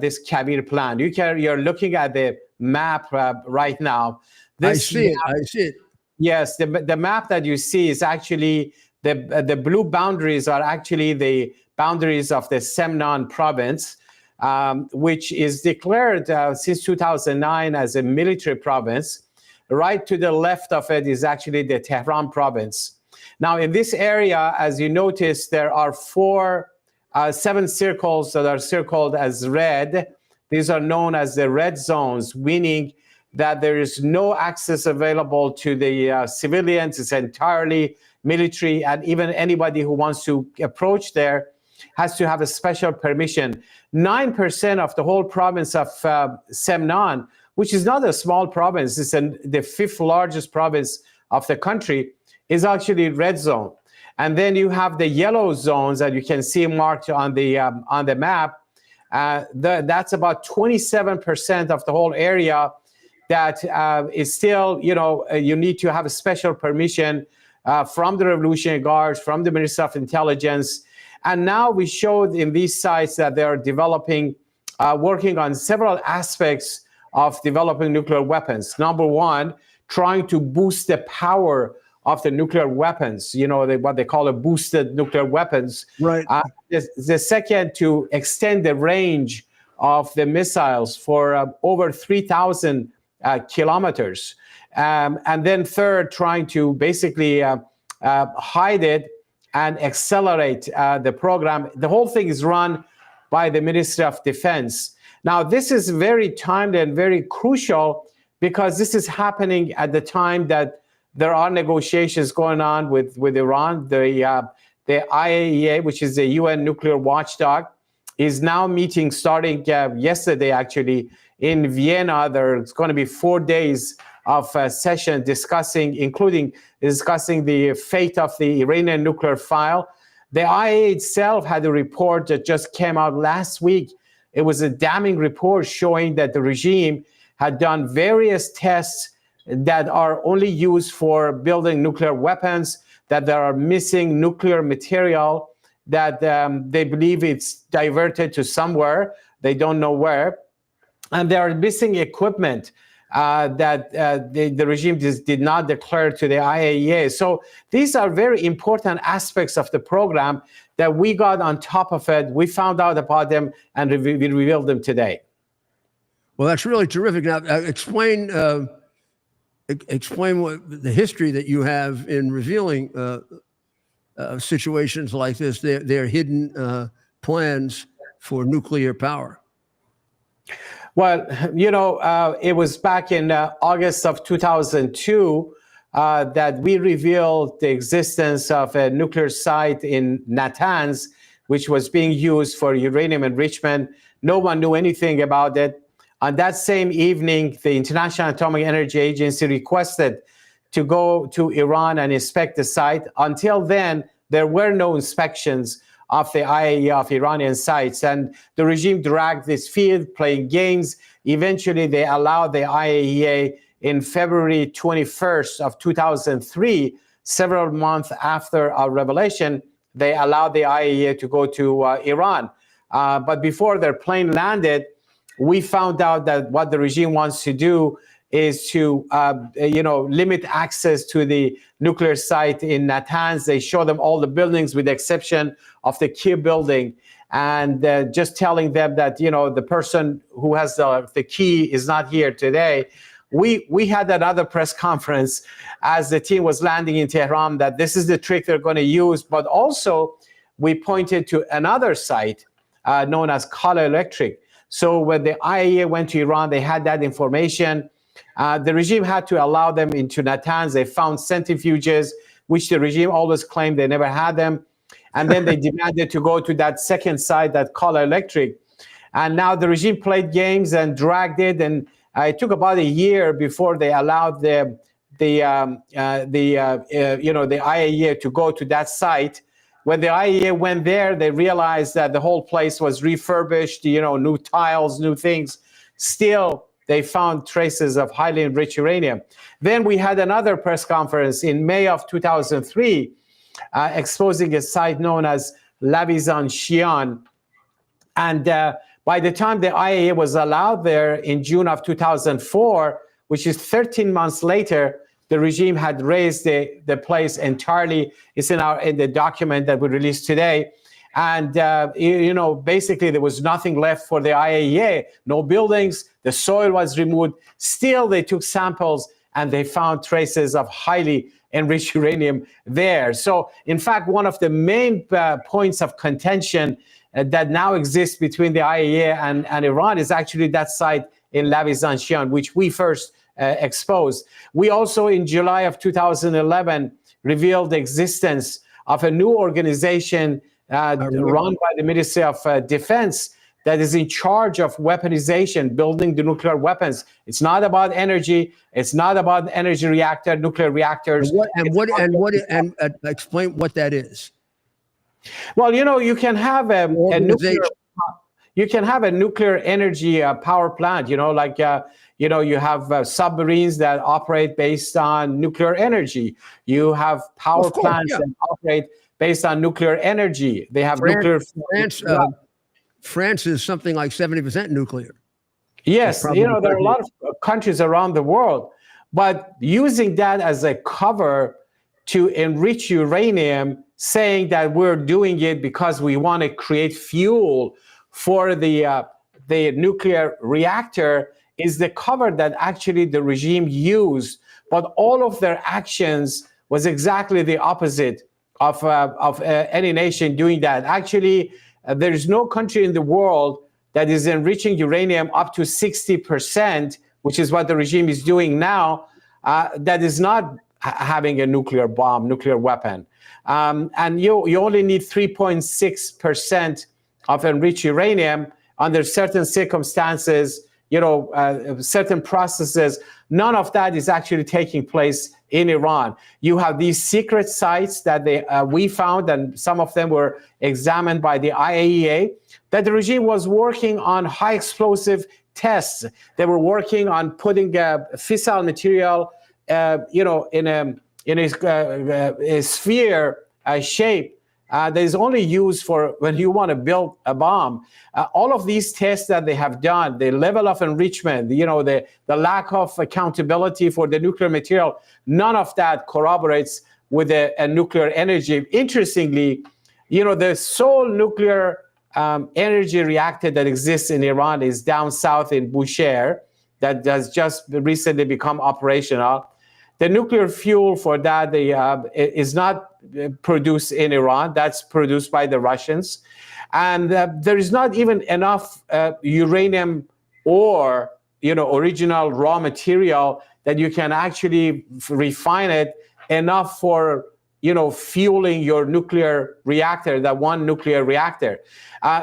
this Covert plan. You're looking at the map right now. I see it. Yes, the map that you see is actually the blue boundaries are actually the boundaries of the Semnan province, which is declared since 2009 as a military province. Right to the left of it is actually the Tehran province. Now, in this area, as you notice, there are 7 circles that are circled as red. These are known as the red zones, meaning that there is no access available to the civilians. It's entirely military, and even anybody who wants to approach there has to have a special permission. 9% of the whole province of Semnan, which is not a small province, it's the 5th largest province of the country, is actually red zone. And then you have the yellow zones that you can see marked on the map. That's about 27% of the whole area that is still, you need to have a special permission from the Revolutionary Guards, from the Ministry of Intelligence. And now we showed in these sites that they are developing, working on several aspects of developing nuclear weapons. Number one, trying to boost the power of the nuclear weapons, what they call boosted nuclear weapons. Right. The second, to extend the range of the missiles for over 3,000 kilometers. And then third, trying to basically hide it and accelerate the program. The whole thing is run by the Ministry of Defense. Now, this is very timely and very crucial because this is happening at the time that there are negotiations going on with Iran. The IAEA, which is the UN nuclear watchdog, is now meeting starting yesterday, actually, in Vienna. There's going to be 4 days of session including discussing the fate of the Iranian nuclear file. The IAEA itself had a report that just came out last week. It was a damning report showing that the regime had done various tests that are only used for building nuclear weapons, that there are missing nuclear material, that they believe it's diverted to somewhere, they don't know where, and there are missing equipment that the regime did not declare to the IAEA. So these are very important aspects of the program that we got on top of it. We found out about them and we revealed them today. Well, that's really terrific. Now, explain what the history that you have in revealing situations like this, their hidden plans for nuclear power. Well, it was back in August of 2002 that we revealed the existence of a nuclear site in Natanz, which was being used for uranium enrichment. No one knew anything about it. On that same evening, the International Atomic Energy Agency requested to go to Iran and inspect the site. Until then, there were no inspections of the IAEA of Iranian sites, and the regime dragged this field, playing games. Eventually, they allowed the IAEA in February 21st of 2003, several months after our revelation, they allowed the IAEA to go to Iran. But before their plane landed, we found out that what the regime wants to do is to limit access to the nuclear site in Natanz. They show them all the buildings with the exception of the key building, and just telling them that the person who has the key is not here today. We had another press conference as the team was landing in Tehran that this is the trick they're going to use, but also we pointed to another site known as Kala Electric. So when the IAEA went to Iran, they had that information. The regime had to allow them into Natanz. They found centrifuges, which the regime always claimed they never had them. And then they demanded to go to that second site, that Kala Electric. And now the regime played games and dragged it. And it took about a year before they allowed the IAEA to go to that site. When the IAEA went there, they realized that the whole place was refurbished, new tiles, new things. Still, they found traces of highly enriched uranium. Then we had another press conference in May of 2003, exposing a site known as Lavizan-Shian. And by the time the IAEA was allowed there in June of 2004, which is 13 months later, the regime had raised the place entirely. It's in the document that we released today. And, basically there was nothing left for the IAEA, no buildings, the soil was removed. Still, they took samples and they found traces of highly enriched uranium there. So, in fact, one of the main points of contention that now exists between the IAEA and Iran is actually that site in Lavizan-Shian, which we first exposed. We also, in July of 2011, revealed the existence of a new organization run by the Ministry of Defense that is in charge of weaponization, building the nuclear weapons. It's not about energy. It's not about energy nuclear reactors. Explain what that is. Well, you can have a nuclear energy power plant. You have submarines that operate based on nuclear energy. You have power plants that operate based on nuclear energy. They have nuclear. France is something like 70% nuclear. Yes, there are a lot of countries around the world, but using that as a cover to enrich uranium, saying that we're doing it because we want to create fuel for the nuclear reactor, is the cover that actually the regime used. But all of their actions was exactly the opposite of any nation doing that. Actually, there is no country in the world that is enriching uranium up to 60%, which is what the regime is doing now, that is not having a nuclear bomb, nuclear weapon. And you only need 3.6% of enriched uranium under certain circumstances, certain processes. None of that is actually taking place in Iran. You have these secret sites that we found, and some of them were examined by the IAEA, that the regime was working on high explosive tests. They were working on putting fissile material, in a sphere shape that is only used for when you want to build a bomb. All of these tests that they have done, the level of enrichment, the lack of accountability for the nuclear material, none of that corroborates with a nuclear energy. Interestingly, the sole nuclear energy reactor that exists in Iran is down south in Bushehr, that has just recently become operational. The nuclear fuel for that is not produced in Iran. That's produced by the Russians. And there is not even enough uranium or, original raw material that you can actually refine it enough for, fueling your nuclear reactor, that one nuclear reactor.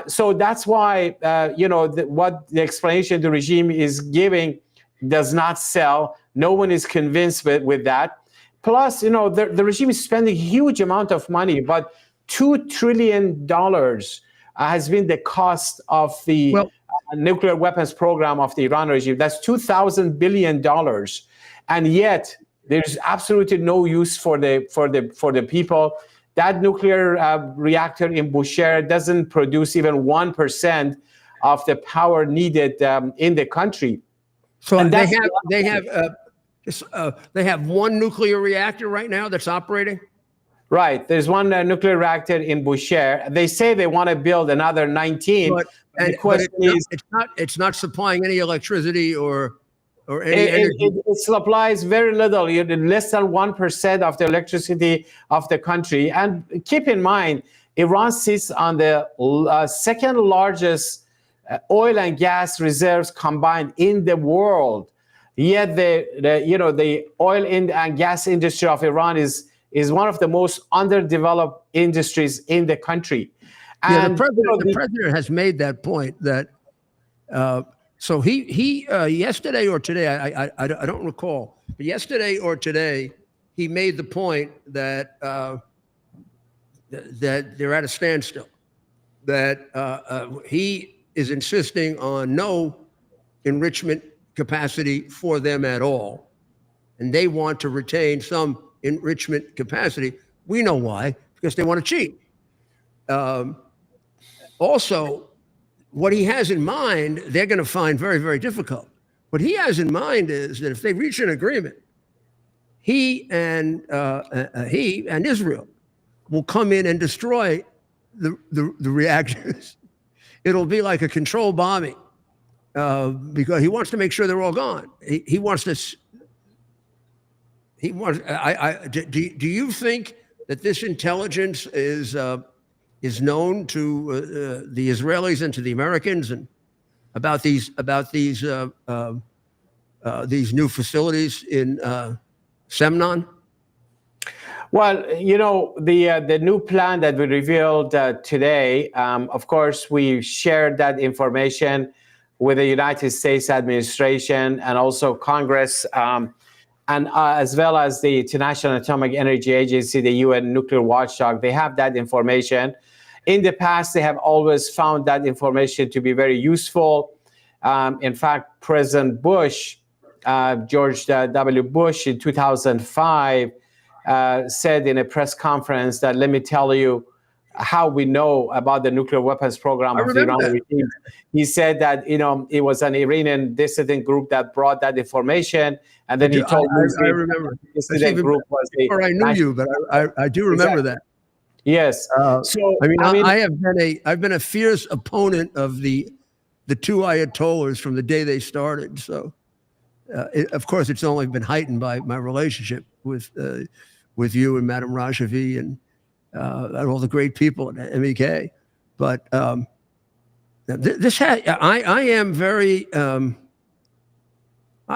So that's why, what the explanation the regime is giving does not sell. No one is convinced with that. Plus, the regime is spending a huge amount of money, but $2 trillion has been the cost of the nuclear weapons program of the Iran regime. That's $2,000 billion. And yet there's absolutely no use for the people. That nuclear reactor in Bushehr doesn't produce even 1% of the power needed in the country. So And they that's have one nuclear reactor right now that's operating. right. There's one nuclear reactor in Bushehr. They say they want to build another 19. But The question is, it's not supplying any electricity or any energy. it supplies very little, less than 1% of the electricity of the country. And keep in mind, Iran sits on the second largest oil and gas reserves combined in the world. Yet the oil and gas industry of Iran is one of the most underdeveloped industries in the country. And the president has made that point that so he yesterday or today, I don't recall, but yesterday or today he made the point that that they're at a standstill, that he is insisting on no enrichment capacity for them at all, and they want to retain some enrichment capacity. We know why, because they want to cheat. Also, what he has in mind, they're going to find very, very difficult. What he has in mind is that if they reach an agreement, he and Israel will come in and destroy the reactors. It'll be like a controlled bombing because he wants to make sure they're all gone. He wants this. He wants. Do you think that this intelligence is known to the Israelis and to the Americans, and about these new facilities in Semnon? Well, the new plan that we revealed today, of course, we shared that information with the United States administration and also Congress, and as well as the International Atomic Energy Agency, the UN nuclear watchdog. They have that information. In the past, they have always found that information to be very useful. In fact, President Bush, George W. Bush in 2005, said in a press conference that, let me tell you how we know about the nuclear weapons program of the Iranian regime. He said that, it was an Iranian dissident group that brought that information. And then he told me I remember. the dissident group was the... Or I knew you, but I do remember that. Yes. I've been a fierce opponent of the two Ayatollahs from the day they started. So, of course, it's only been heightened by my relationship with you and Madame Rajavi and all the great people at MEK. But I am very.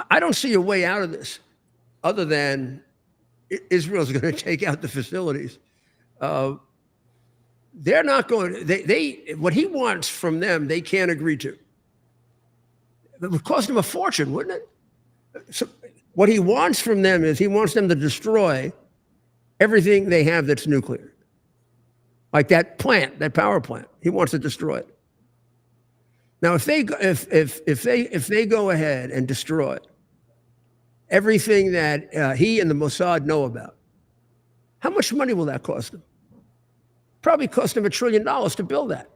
I don't see a way out of this, other than Israel's going to take out the facilities. They're not going. What he wants from them, they can't agree to. It would cost him a fortune, wouldn't it? So what he wants from them is he wants them to destroy everything they have that's nuclear, like that plant, that power plant. He wants to destroy it. Now, if they go ahead and destroy everything that he and the Mossad know about, how much money will that cost them? Probably cost them $1 trillion to build that.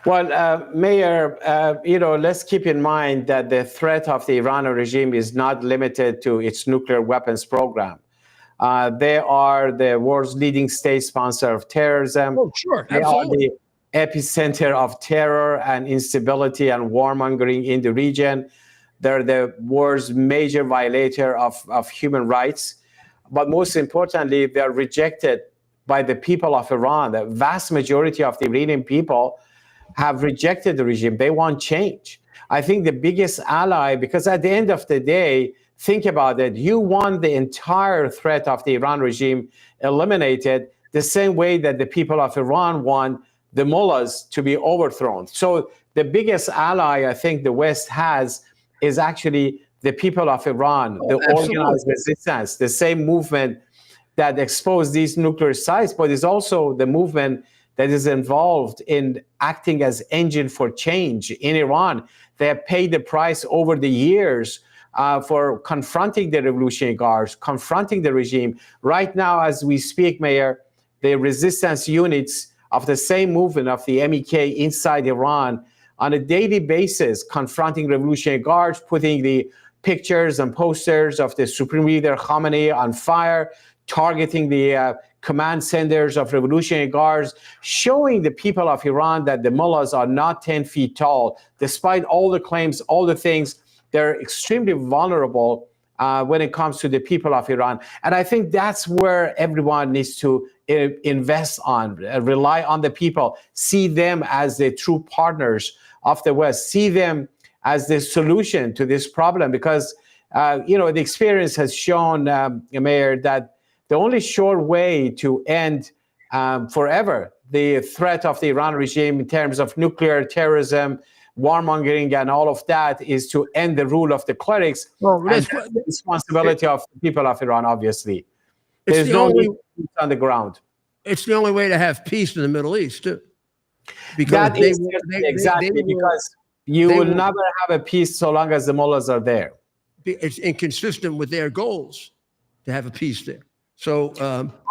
Well, Mayor, let's keep in mind that the threat of the Iranian regime is not limited to its nuclear weapons program. They are the world's leading state sponsor of terrorism. Oh, sure. They Absolutely. are the epicenter of terror and instability and warmongering in the region. They're the world's major violator of human rights. But most importantly, they are rejected by the people of Iran. The vast majority of the Iranian people have rejected the regime. They want change. I think the biggest ally, because at the end of the day, think about it, you want the entire threat of the Iran regime eliminated the same way that the people of Iran want the mullahs to be overthrown. So the biggest ally I think the West has is actually the people of Iran, the organized resistance, the same movement that exposed these nuclear sites, but is also the movement that is involved in acting as engine for change in Iran. They have paid the price over the years for confronting the Revolutionary Guards, confronting the regime. Right now, as we speak, Mayor, the resistance units of the same movement of the MEK inside Iran on a daily basis, confronting Revolutionary Guards, putting the pictures and posters of the Supreme Leader Khamenei on fire, targeting the command centers of Revolutionary Guards, showing the people of Iran that the mullahs are not 10 feet tall. Despite all the claims, all the things, they're extremely vulnerable when it comes to the people of Iran. And I think that's where everyone needs to invest on, rely on the people, see them as the true partners of the West, see them as the solution to this problem. Because, the experience has shown, Mayor, that the only sure way to end forever the threat of the Iran regime in terms of nuclear terrorism, warmongering, and all of that is to end the rule of the clerics. Well, and that's the responsibility of the people of Iran, obviously. There's no need on the ground. It's the only way to have peace in the Middle East, too. Because because you will never have a peace so long as the mullahs are there. It's inconsistent with their goals to have a peace there. So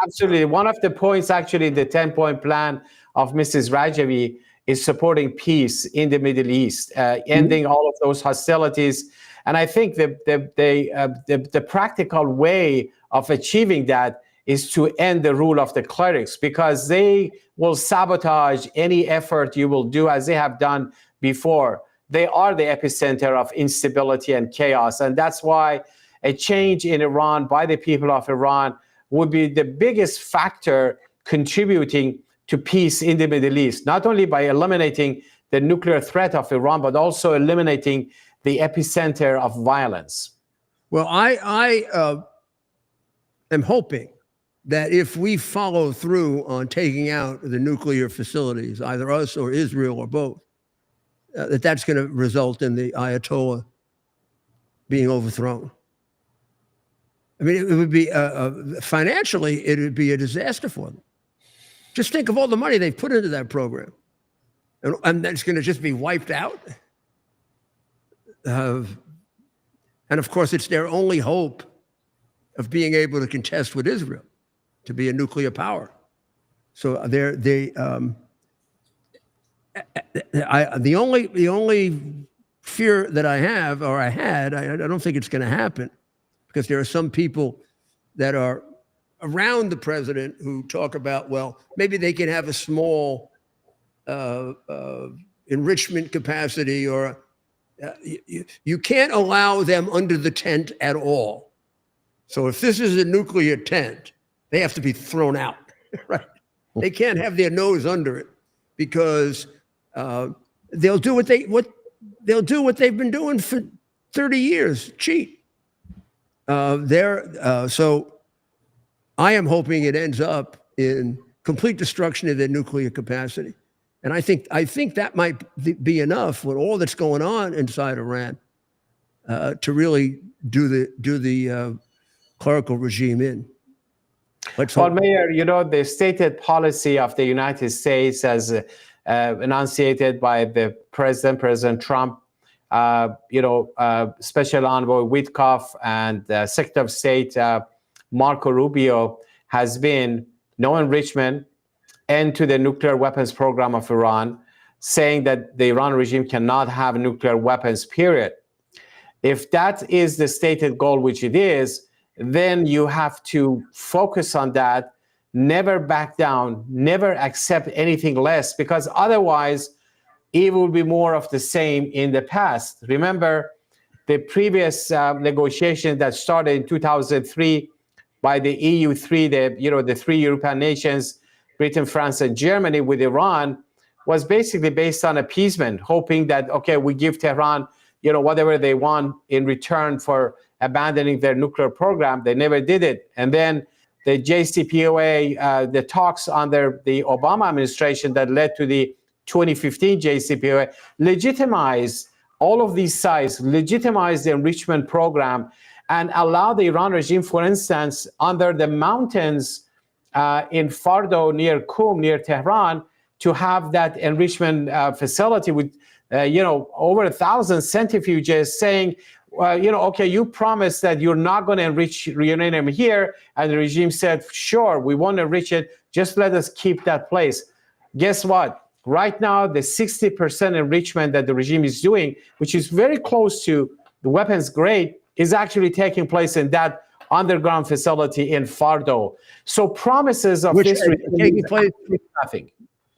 absolutely. One of the points, actually, the 10-point plan of Mrs. Rajavi is supporting peace in the Middle East, ending all of those hostilities. And I think the practical way of achieving that is to end the rule of the clerics, because they will sabotage any effort you will do, as they have done before. They are the epicenter of instability and chaos. And that's why a change in Iran by the people of Iran would be the biggest factor contributing to peace in the Middle East, not only by eliminating the nuclear threat of Iran, but also eliminating the epicenter of violence. Well, I am hoping that if we follow through on taking out the nuclear facilities, either us or Israel or both, that's going to result in the Ayatollah being overthrown. I mean, it would be financially, it would be a disaster for them. Just think of all the money they've put into that program, and that's going to just be wiped out. And of course, it's their only hope of being able to contest with Israel, to be a nuclear power. So the only fear that I have, or I had, I don't think it's going to happen, because there are some people that are around the president who talk about, well, maybe they can have a small enrichment capacity, or you can't allow them under the tent at all. So if this is a nuclear tent, they have to be thrown out, right? They can't have their nose under it, because they'll do what they've been doing for 30 years, cheat. So I am hoping it ends up in complete destruction of their nuclear capacity. And I think that might be enough with all that's going on inside Iran to really do the clerical regime in. Well, Mayor, the stated policy of the United States, as enunciated by the President Trump, Special Envoy Witkoff, and Secretary of State Marco Rubio, has been no enrichment, end to the nuclear weapons program of Iran, saying that the Iran regime cannot have nuclear weapons, period. If that is the stated goal, which it is, then you have to focus on that, never back down, never accept anything less, because otherwise it will be more of the same in the past. Remember the previous negotiation that started in 2003 by the EU3, the three European nations, Britain, France, and Germany, with Iran, was basically based on appeasement, hoping that, okay, we give Tehran, whatever they want in return for abandoning their nuclear program. They never did it. And then the JCPOA, the talks under the Obama administration that led to the 2015 JCPOA, legitimized all of these sites, legitimized the enrichment program, and allow the Iran regime, for instance, under the mountains in Fardo near Qum, near Tehran, to have that enrichment facility with, over 1,000 centrifuges, saying, okay, you promised that you're not going to enrich uranium here. And the regime said, sure, we won't enrich it. Just let us keep that place. Guess what? right now, the 60% enrichment that the regime is doing, which is very close to the weapons grade, is actually taking place in that underground facility in Fordo. So promises of Which this is taking place. nothing.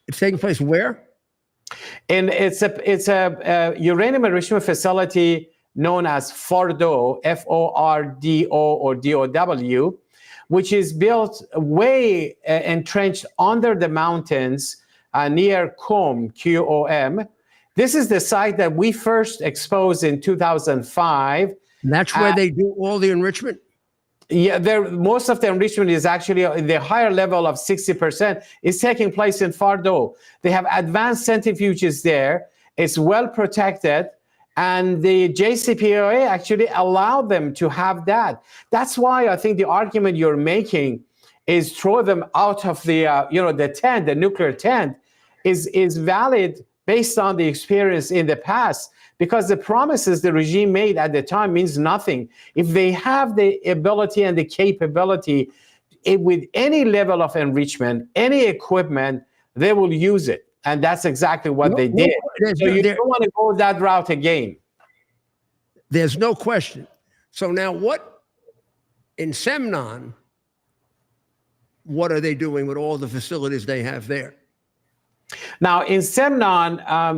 It's taking place where? And it's a uranium enrichment facility known as Fordo, F-O-R-D-O or D-O-W, which is built way entrenched under the mountains near Qom, Q-O-M. This is the site that we first exposed in 2005. And that's where they do all the enrichment? Yeah, most of the enrichment is actually the higher level of 60% is taking place in Fordo. They have advanced centrifuges there. It's well protected. And the JCPOA actually allowed them to have that. That's why I think the argument you're making is throw them out of the, the tent, the nuclear tent, is valid based on the experience in the past, because the promises the regime made at the time means nothing. If they have the ability and the capability with any level of enrichment, any equipment, they will use it. And that's exactly what they did. So you don't want to go that route again. There's no question. So now what, in Semnon, what are they doing with all the facilities they have there? Now, in Semnon,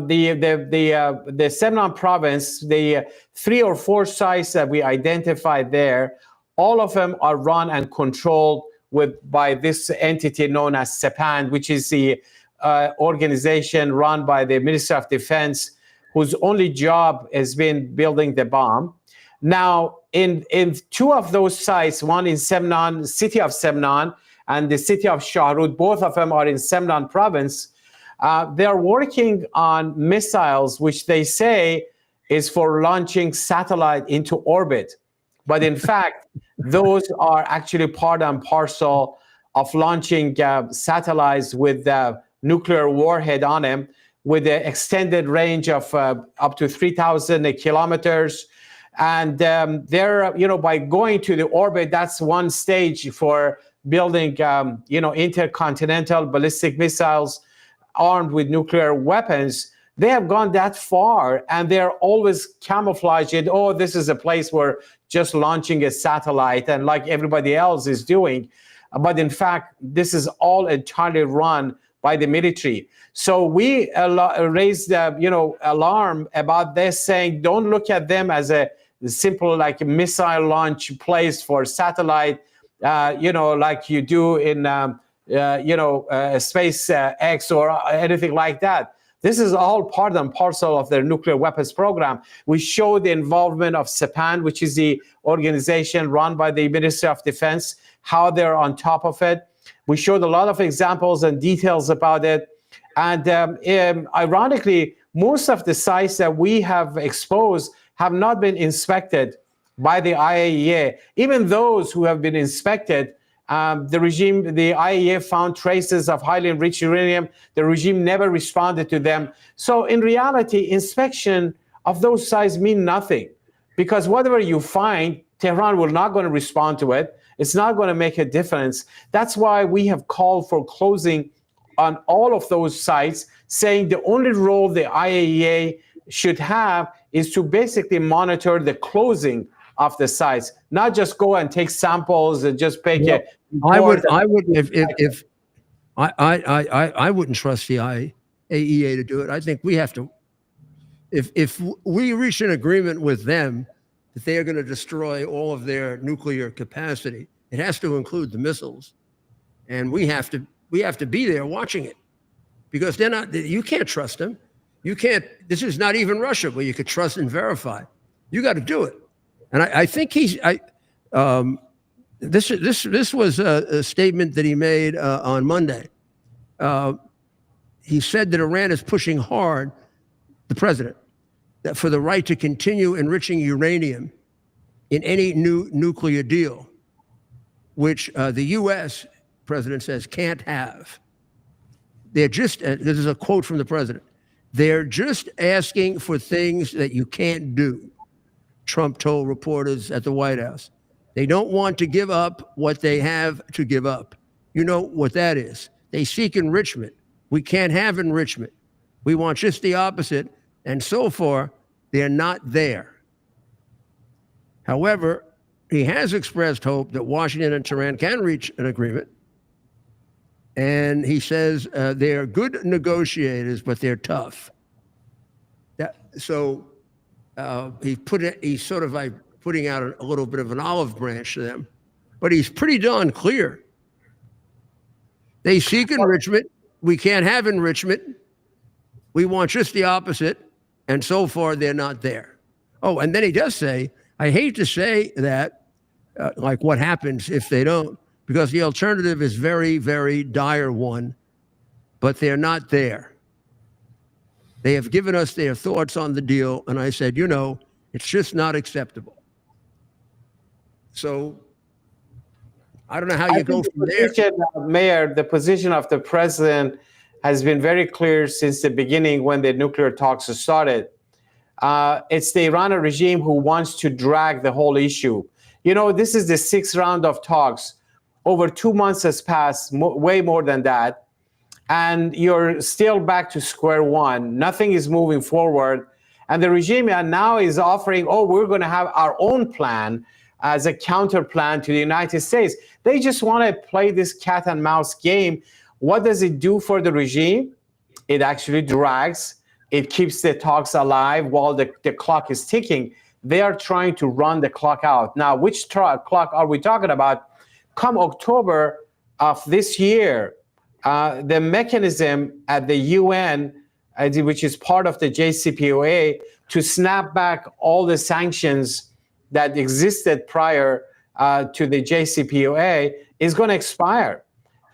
the Semnon province, the 3 or 4 sites that we identified there, all of them are run and controlled by this entity known as SEPAN, which is the organization run by the Ministry of Defense, whose only job has been building the bomb. Now, in 2 of those sites, one in Semnon, city of Semnon, and the city of Shahrud, both of them are in Semnon province. They're working on missiles, which they say is for launching satellite into orbit. But in fact, those are actually part and parcel of launching satellites with nuclear warhead on them, with an extended range of up to 3,000 kilometers. And they're, by going to the orbit, that's one stage for building, intercontinental ballistic missiles armed with nuclear weapons. They have gone that far, and they're always camouflaged it. Oh, this is a place where just launching a satellite, and like everybody else is doing. But in fact, this is all entirely run by the military. So we raised, alarm about this, saying, don't look at them as a simple missile launch place for satellite, like you do in, SpaceX or anything like that. This is all part and parcel of their nuclear weapons program. We show the involvement of SEPAN, which is the organization run by the Ministry of Defense, how they're on top of it. We showed a lot of examples and details about it. And ironically, most of the sites that we have exposed have not been inspected by the IAEA. Even those who have been inspected, the IAEA found traces of highly enriched uranium. The regime never responded to them. So in reality, inspection of those sites mean nothing, because whatever you find, Tehran will not going to respond to it. It's not going to make a difference. That's why we have called for closing on all of those sites, saying the only role the IAEA should have is to basically monitor the closing of the sites, not just go and take samples and just pick it. I wouldn't trust the IAEA to do it. I think we have to, if we reach an agreement with them that they are going to destroy all of their nuclear capacity, it has to include the missiles, and we have to be there watching it, because they're not. You can't trust them. You can't. This is not even Russia, where you could trust and verify. You got to do it. And I think this was a statement that he made on Monday. He said that Iran is pushing hard, the president, that for the right to continue enriching uranium in any new nuclear deal, which the U.S., president says, can't have. They're just, this is a quote from the president, they're just asking for things that you can't do, Trump told reporters at the White House. They don't want to give up what they have to give up. You know what that is. They seek enrichment. We can't have enrichment. We want just the opposite. And so far, they're not there. However, he has expressed hope that Washington and Tehran can reach an agreement. And he says they're good negotiators, but they're tough. He's sort of like putting out a little bit of an olive branch to them, but he's pretty darn clear. They seek enrichment. We can't have enrichment. We want just the opposite. And so far, they're not there. Oh, and then he does say, I hate to say that, like what happens if they don't, because the alternative is very, very dire one, but they're not there. They have given us their thoughts on the deal, and I said, it's just not acceptable. So I don't know how you go from there. Mayor, the position of the president has been very clear since the beginning when the nuclear talks started. It's the Iranian regime who wants to drag the whole issue. This is the 6th round of talks. Over 2 months has passed, way more than that. And you're still back to square one. Nothing is moving forward. And the regime now is offering, we're going to have our own plan as a counter plan to the United States. They just want to play this cat and mouse game. What does it do for the regime? It actually drags. It keeps the talks alive while the clock is ticking. They are trying to run the clock out. Now, which clock are we talking about? Come October of this year, the mechanism at the UN, which is part of the JCPOA, to snap back all the sanctions that existed prior to the JCPOA is going to expire.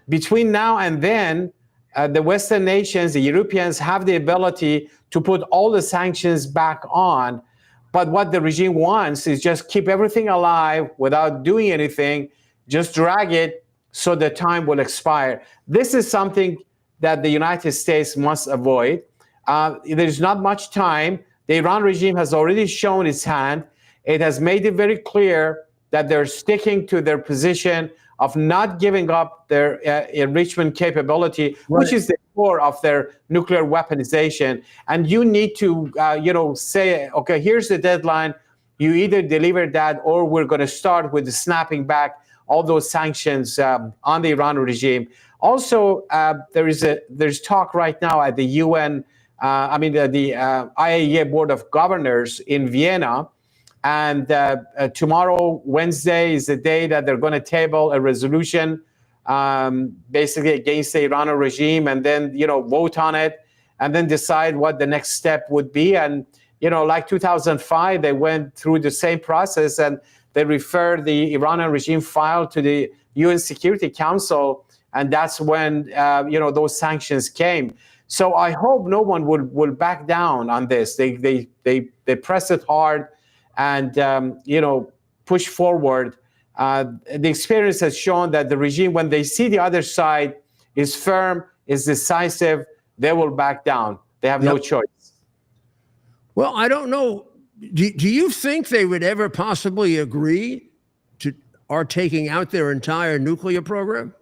Between now and then, the Western nations, the Europeans, have the ability to put all the sanctions back on. But what the regime wants is just keep everything alive without doing anything, just drag it so the time will expire. This is something that the United States must avoid. There's not much time. The Iran regime has already shown its hand. It has made it very clear that they're sticking to their position of not giving up their enrichment capability, right, which is the core of their nuclear weaponization. And you need to, say, okay, here's the deadline. You either deliver that, or we're going to start with the snapping back all those sanctions on the Iran regime. Also, there's talk right now at the UN, the IAEA Board of Governors in Vienna. And tomorrow, Wednesday, is the day that they're going to table a resolution basically against the Iranian regime, and then, vote on it, and then decide what the next step would be. And, like 2005, they went through the same process, and they referred the Iranian regime file to the UN Security Council, and that's when, those sanctions came. So I hope no one will back down on this. They press it hard and, push forward. The experience has shown that the regime, when they see the other side is firm, is decisive, they will back down. They have no choice. Well, I don't know. Do you think they would ever possibly agree to our taking out their entire nuclear program?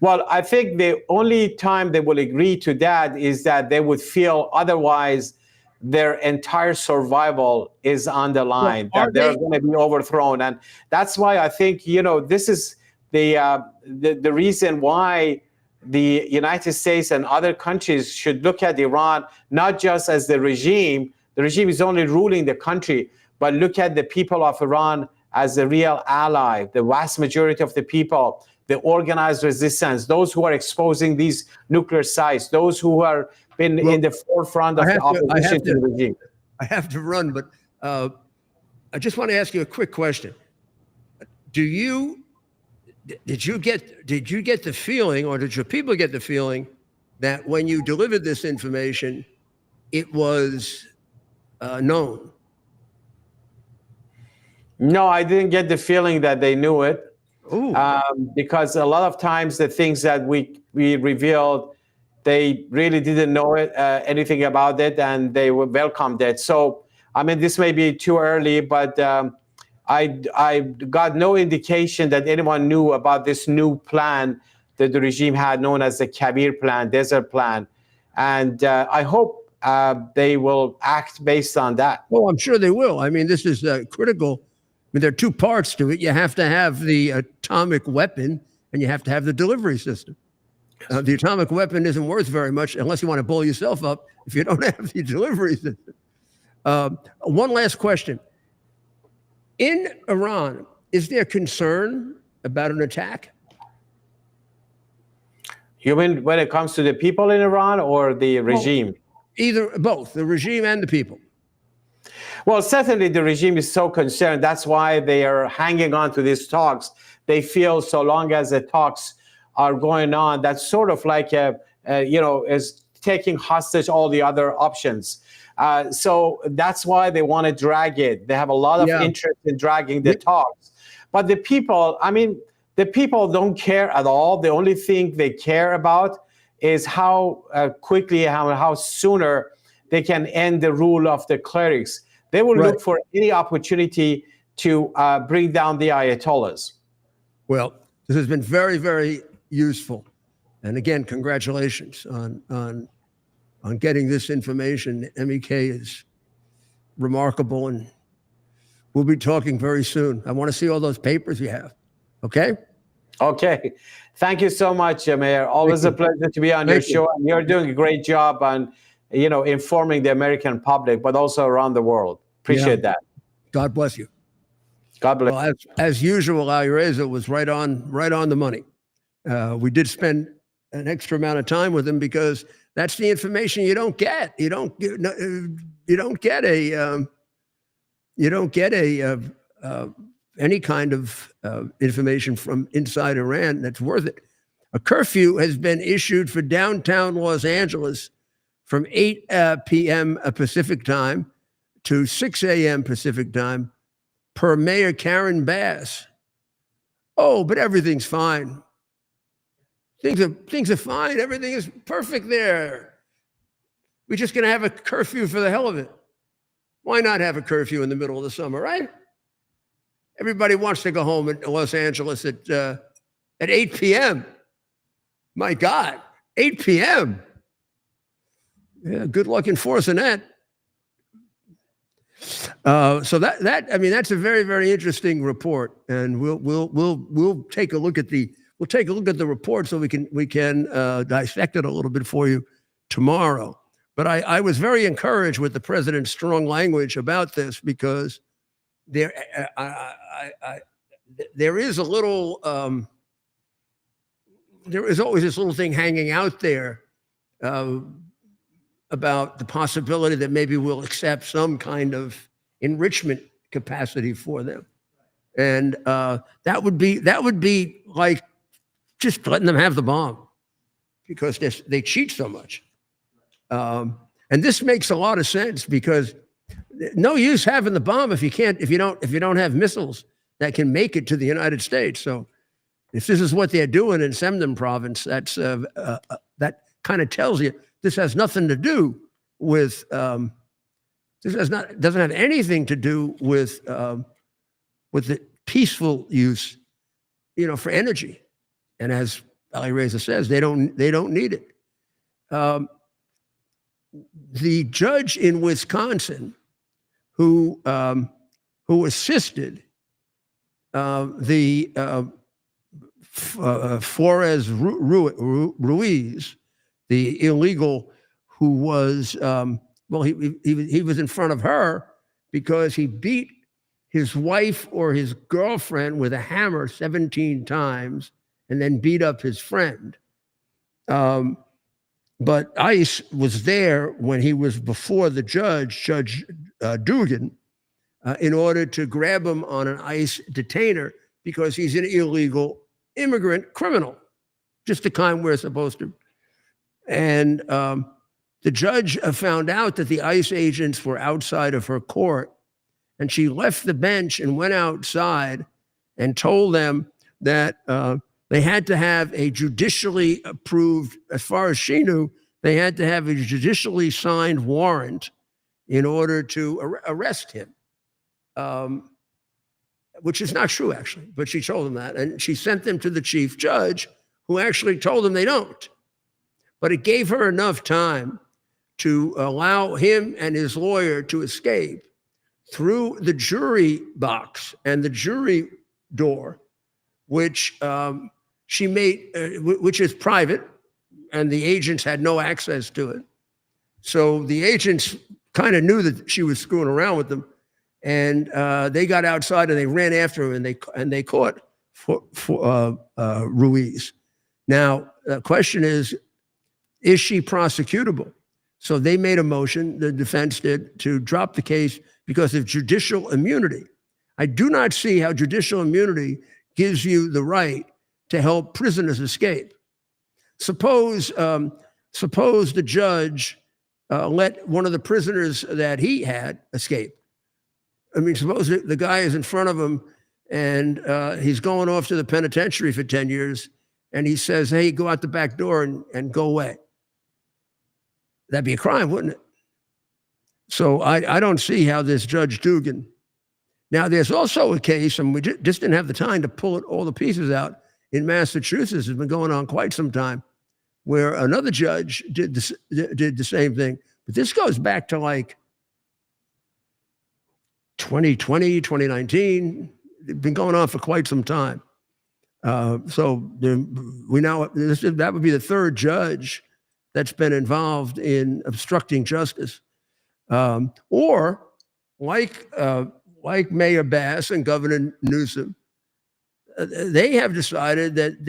Well, I think the only time they will agree to that is that they would feel otherwise their entire survival is on the line, that they're going to be overthrown. And that's why I think, this is the reason why the United States and other countries should look at Iran, not just as the regime is only ruling the country, but look at the people of Iran as a real ally, the vast majority of the people, the organized resistance, those who are exposing these nuclear sites, those who are been in the forefront of the opposition to the regime. I have to run, but I just want to ask you a quick question. Did you get the feeling, or did your people get the feeling, that when you delivered this information, it was known? No, I didn't get the feeling that they knew it, because a lot of times the things that we revealed, they really didn't know anything about it, and they welcomed it. So, this may be too early, but I got no indication that anyone knew about this new plan that the regime had, known as the Kabir plan, desert plan. And I hope they will act based on that. Well, I'm sure they will. I mean, this is critical. I mean, there are two parts to it. You have to have the atomic weapon, and you have to have the delivery system. The atomic weapon isn't worth very much unless you want to blow yourself up if you don't have the delivery system. One last question. In Iran, is there concern about an attack? You mean when it comes to the people in Iran or the regime? Either, both, the regime and the people. Well, certainly the regime is so concerned. That's why they are hanging on to these talks. They feel so long as the talks are going on, that's sort of like is taking hostage all the other options. So that's why they want to drag it. They have a lot of interest in dragging the talks. But the people, I mean, the people don't care at all. The only thing they care about is how quickly, how sooner they can end the rule of the clerics. They will look for any opportunity to bring down the Ayatollahs. Well, this has been very, very useful. And again, congratulations on getting this information. MEK is remarkable, and we'll be talking very soon. I want to see all those papers you have. Okay? Okay. Thank you so much, Mayor. Always a pleasure to be on your show. And you're doing a great job on, informing the American public, but also around the world. Appreciate that. God bless you. God bless. Well, as usual, Alireza was right on the money. We did spend an extra amount of time with him because that's the information you don't get. You don't get any kind of information from inside Iran that's worth it. A curfew has been issued for downtown Los Angeles from 8 p.m. Pacific time to 6 a.m. Pacific time per Mayor Karen Bass. Oh, but everything's fine. Things are fine. Everything is perfect there. We're just going to have a curfew for the hell of it. Why not have a curfew in the middle of the summer, right? Everybody wants to go home in Los Angeles at 8 p.m. My God, 8 p.m. Yeah, good luck enforcing that. So that's a very, very interesting report, and we'll take a look at the report so we can dissect it a little bit for you tomorrow. But I was very encouraged with the president's strong language about this because there is a little there is always this little thing hanging out there about the possibility that maybe we'll accept some kind of enrichment capacity for them, and that would be like just letting them have the bomb because they cheat so much. And this makes a lot of sense because no use having the bomb if you don't have missiles that can make it to the United States. So if this is what they're doing in Semnan province, that's that kind of tells you this has nothing to do with doesn't have anything to do with the peaceful use, for energy. And as Alireza says, they don't need it. The judge in Wisconsin who assisted the Flores Ruiz, the illegal who was, he was in front of her because he beat his wife or his girlfriend with a hammer 17 times and then beat up his friend. But ICE was there when he was before the Judge Dugan, in order to grab him on an ICE detainer because he's an illegal immigrant criminal, just the kind we're supposed to. And the judge found out that the ICE agents were outside of her court, and she left the bench and went outside and told them that they had to have a judicially approved, as far as she knew, they had to have a judicially signed warrant in order to arrest him, which is not true, actually, but she told them that. And she sent them to the chief judge, who actually told them they don't. but it gave her enough time to allow him and his lawyer to escape through the jury box and the jury door, which she made, which is private, and the agents had no access to it. So the agents kind of knew that she was screwing around with them, and they got outside and they ran after her, and they caught Ruiz. Now the question is she prosecutable? So they made a motion, the defense did, to drop the case because of judicial immunity. I do not see how judicial immunity gives you the right to help prisoners escape. Suppose the judge let one of the prisoners that he had escape. I mean, suppose the guy is in front of him and he's going off to the penitentiary for 10 years, and he says, hey, go out the back door and go away. That'd be a crime, wouldn't it? So I don't see how this Judge Dugan. Now, there's also a case, and we just didn't have the time to pull all the pieces out, in Massachusetts. Has been going on quite some time, where another judge did the same thing. But this goes back to like 2020, 2019. It's been going on for quite some time. So that would be the third judge that's been involved in obstructing justice. Or like Mayor Bass and Governor Newsom, they have decided that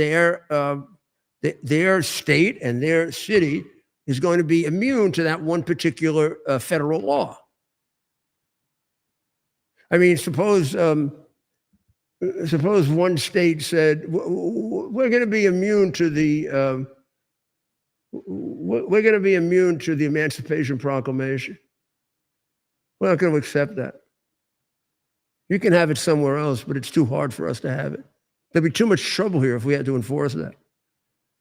their state and their city is going to be immune to that one particular federal law. I mean, suppose one state said, we're going to be immune to the Emancipation Proclamation. We're not going to accept that. You can have it somewhere else, but it's too hard for us to have it. There'd be too much trouble here if we had to enforce that.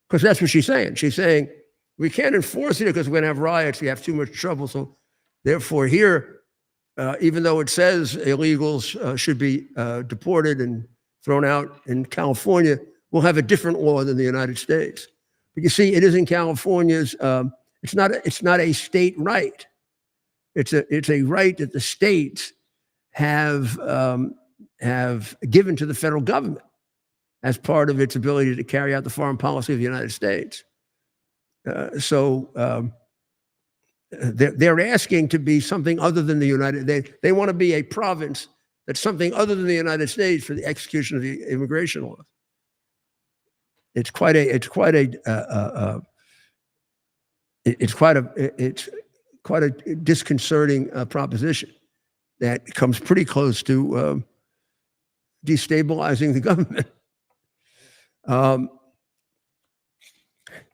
Because that's what she's saying. She's saying, we can't enforce it because we're going to have riots. We have too much trouble. So therefore here, even though it says illegals should be deported and thrown out in California, we'll have a different law than the United States. But you see, it is in California's, it's not a state right. It's a right that the states have given to the federal government as part of its ability to carry out the foreign policy of the United States. So they're asking to be something other than the United States. They want to be a province that's something other than the United States for the execution of the immigration laws. It's quite a disconcerting proposition that comes pretty close to destabilizing the government.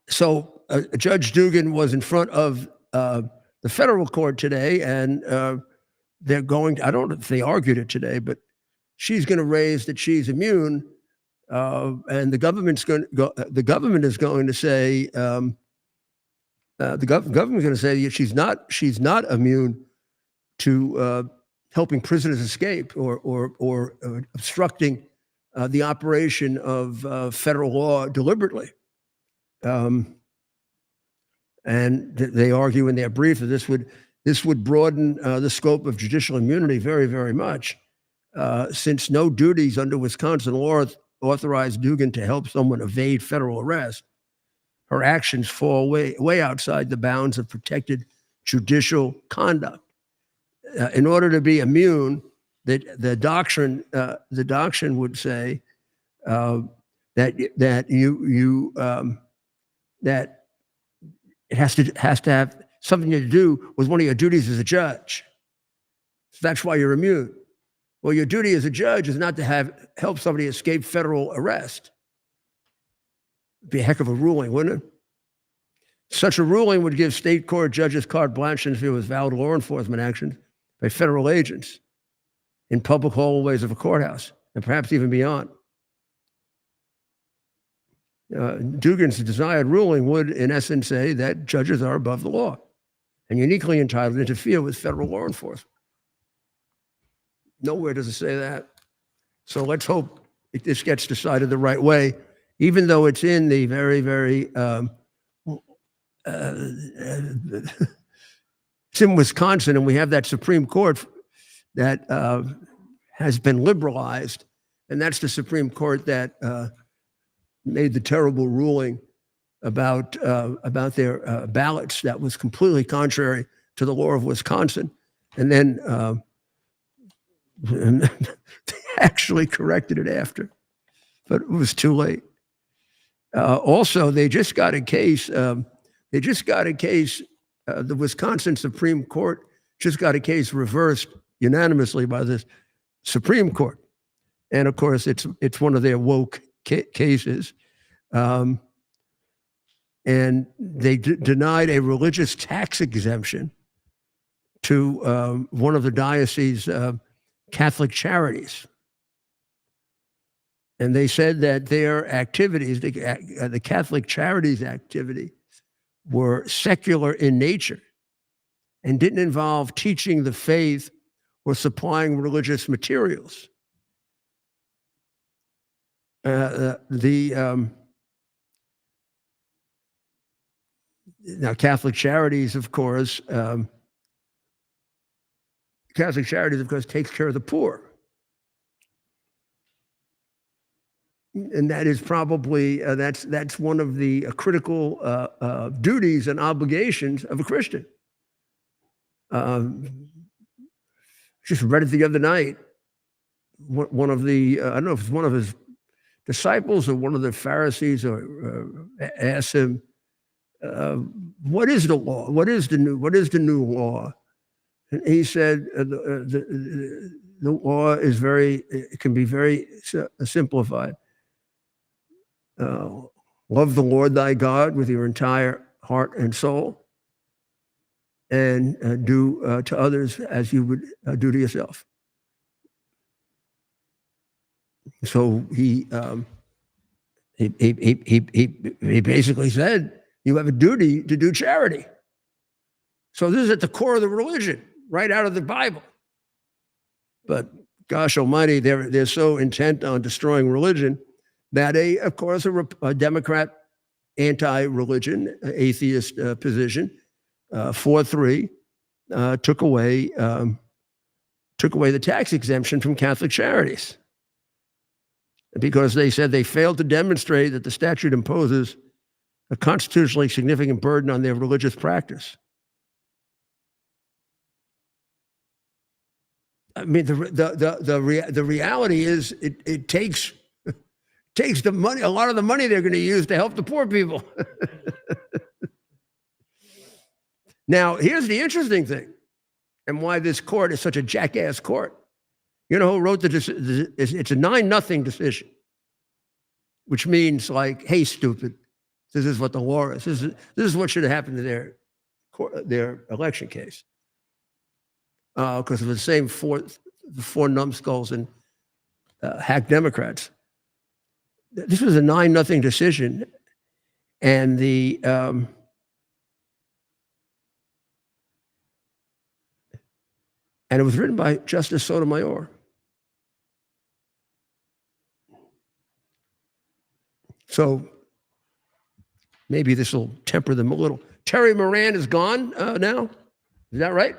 So Judge Dugan was in front of the federal court today, and they're going, I don't know if they argued it today, but she's going to raise that she's immune, and the government is going to say, that she's not immune to helping prisoners escape or obstructing the operation of federal law deliberately. And they argue in their brief that this would broaden the scope of judicial immunity very, very much, since no duties under Wisconsin law authorize Dugan to help someone evade federal arrest. Her actions fall way outside the bounds of protected judicial conduct. In order to be immune, the doctrine would say that it has to have something to do with one of your duties as a judge. So that's why you're immune. Well, your duty as a judge is not to help somebody escape federal arrest. It'd be a heck of a ruling, wouldn't it? Such a ruling would give state court judges carte blanche to interfere with valid law enforcement actions by federal agents in public hallways of a courthouse, and perhaps even beyond. Dugan's desired ruling would, in essence, say that judges are above the law and uniquely entitled to interfere with federal law enforcement. Nowhere does it say that. So let's hope this gets decided the right way, even though it's in the very, very it's in Wisconsin, and we have that Supreme Court that has been liberalized, and that's the Supreme Court that made the terrible ruling about their ballots that was completely contrary to the law of Wisconsin, and then they actually corrected it after, but it was too late. Also, they just got a case. The Wisconsin Supreme Court just got a case reversed unanimously by the Supreme Court, and of course, it's one of their woke cases. And they denied a religious tax exemption to one of the diocese's Catholic charities. And they said that their activities, the Catholic charities activity, were secular in nature and didn't involve teaching the faith or supplying religious materials. Now, Catholic Charities, of course, takes care of the poor. And that is probably, that's one of the critical duties and obligations of a Christian. Just read it the other night. One of the, I don't know if it's one of his disciples or one of the Pharisees asked him, what is the law? What is the new law? And he said, the law is it can be very simplified. Love the Lord thy God with your entire heart and soul, and do to others as you would do to yourself. So he basically said, you have a duty to do charity. So this is at the core of the religion, right out of the Bible. But gosh almighty, they're so intent on destroying religion that of course, a Democrat anti-religion, atheist position, 4-3, took away the tax exemption from Catholic charities because they said they failed to demonstrate that the statute imposes a constitutionally significant burden on their religious practice. I mean, the reality is it takes the money, a lot of the money they're going to use to help the poor people. Now, here's the interesting thing, and why this court is such a jackass court. You know who wrote the decision? It's a 9-0 decision, which means like, hey, stupid, this is what the law is. This is what should have happened to their election case. Because of the same four numbskulls and hack Democrats. This was a 9-0 decision, and and it was written by Justice Sotomayor. So maybe this will temper them a little. Terry Moran is gone now. Is that right?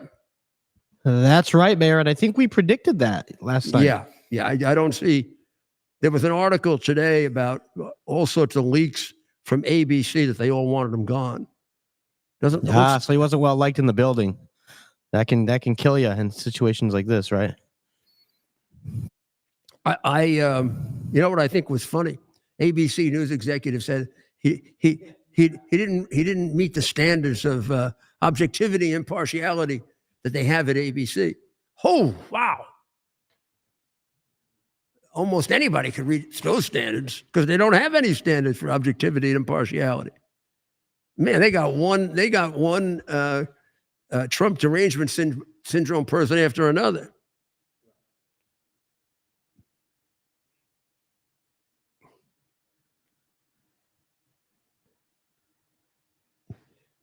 That's right, Mayor. And I think we predicted that last night. Yeah. I don't see. There was an article today about all sorts of leaks from ABC that they all wanted him gone. So he wasn't well liked in the building. That can kill you in situations like this, right? You know what I think was funny? ABC news executive said he didn't meet the standards of objectivity and impartiality that they have at ABC. Oh, wow. Almost anybody could reach those standards because they don't have any standards for objectivity and impartiality. Man, they got one Trump derangement syndrome person after another.